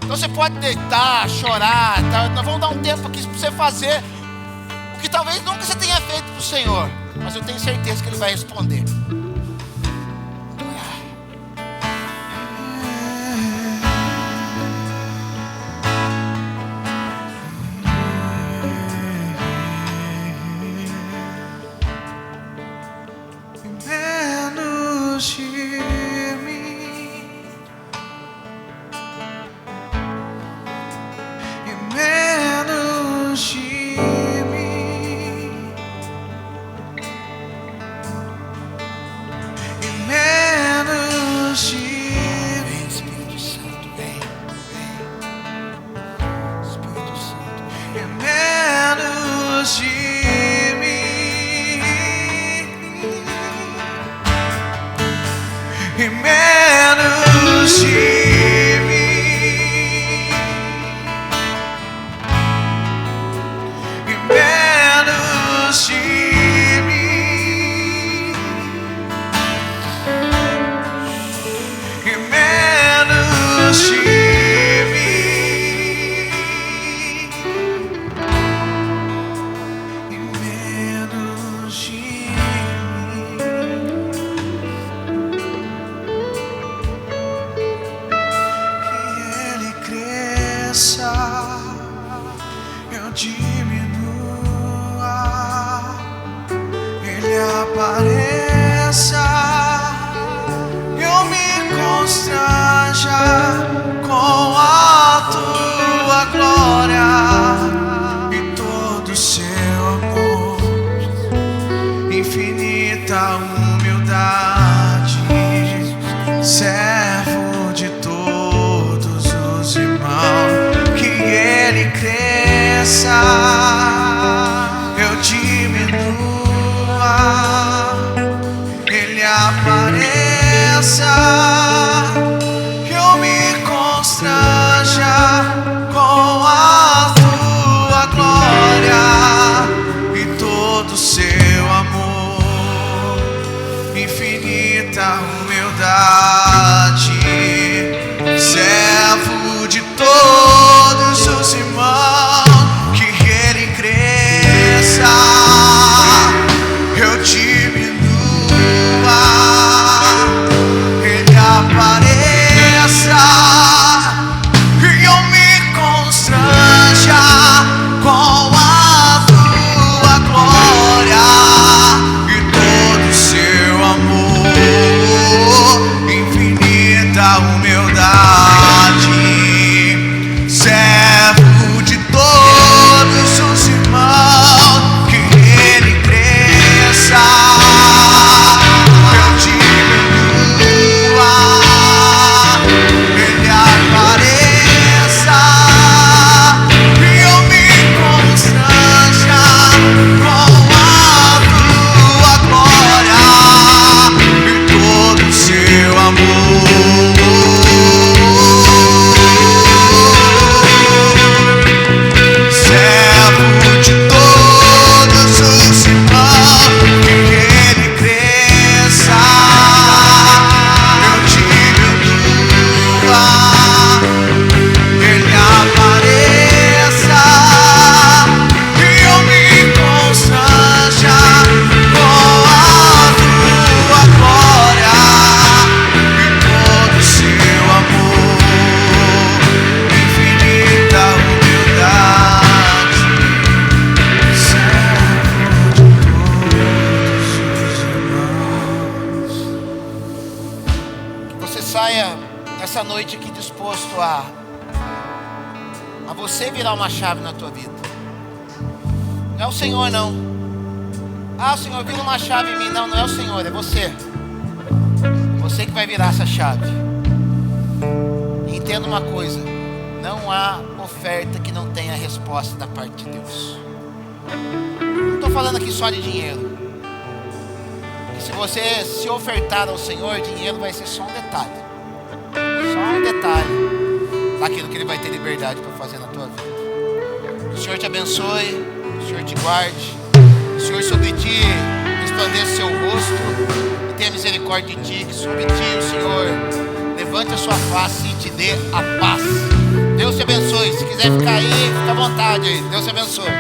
Então você pode deitar, chorar, tá? Nós vamos dar um tempo aqui para você fazer o que talvez nunca você tenha feito para o Senhor, mas eu tenho certeza que Ele vai responder. Servo de todos os irmãos, que nessa noite aqui disposto a você virar uma chave na tua vida. Não é o Senhor, não. Ah, o Senhor vira uma chave em mim. Não, não é o Senhor, é você. Você que vai virar essa chave. E entenda uma coisa: não há oferta que não tenha resposta da parte de Deus. Não estou falando aqui só de dinheiro. Se você se ofertar ao Senhor, dinheiro vai ser só um detalhe. Só um detalhe daquilo que Ele vai ter liberdade para fazer na tua vida. O Senhor te abençoe, o Senhor te guarde, o Senhor sobre ti resplandeça o seu rosto e tenha misericórdia de ti, que sobre ti o Senhor levante a sua face e te dê a paz. Deus te abençoe. Se quiser ficar aí, fica à vontade aí. Deus te abençoe.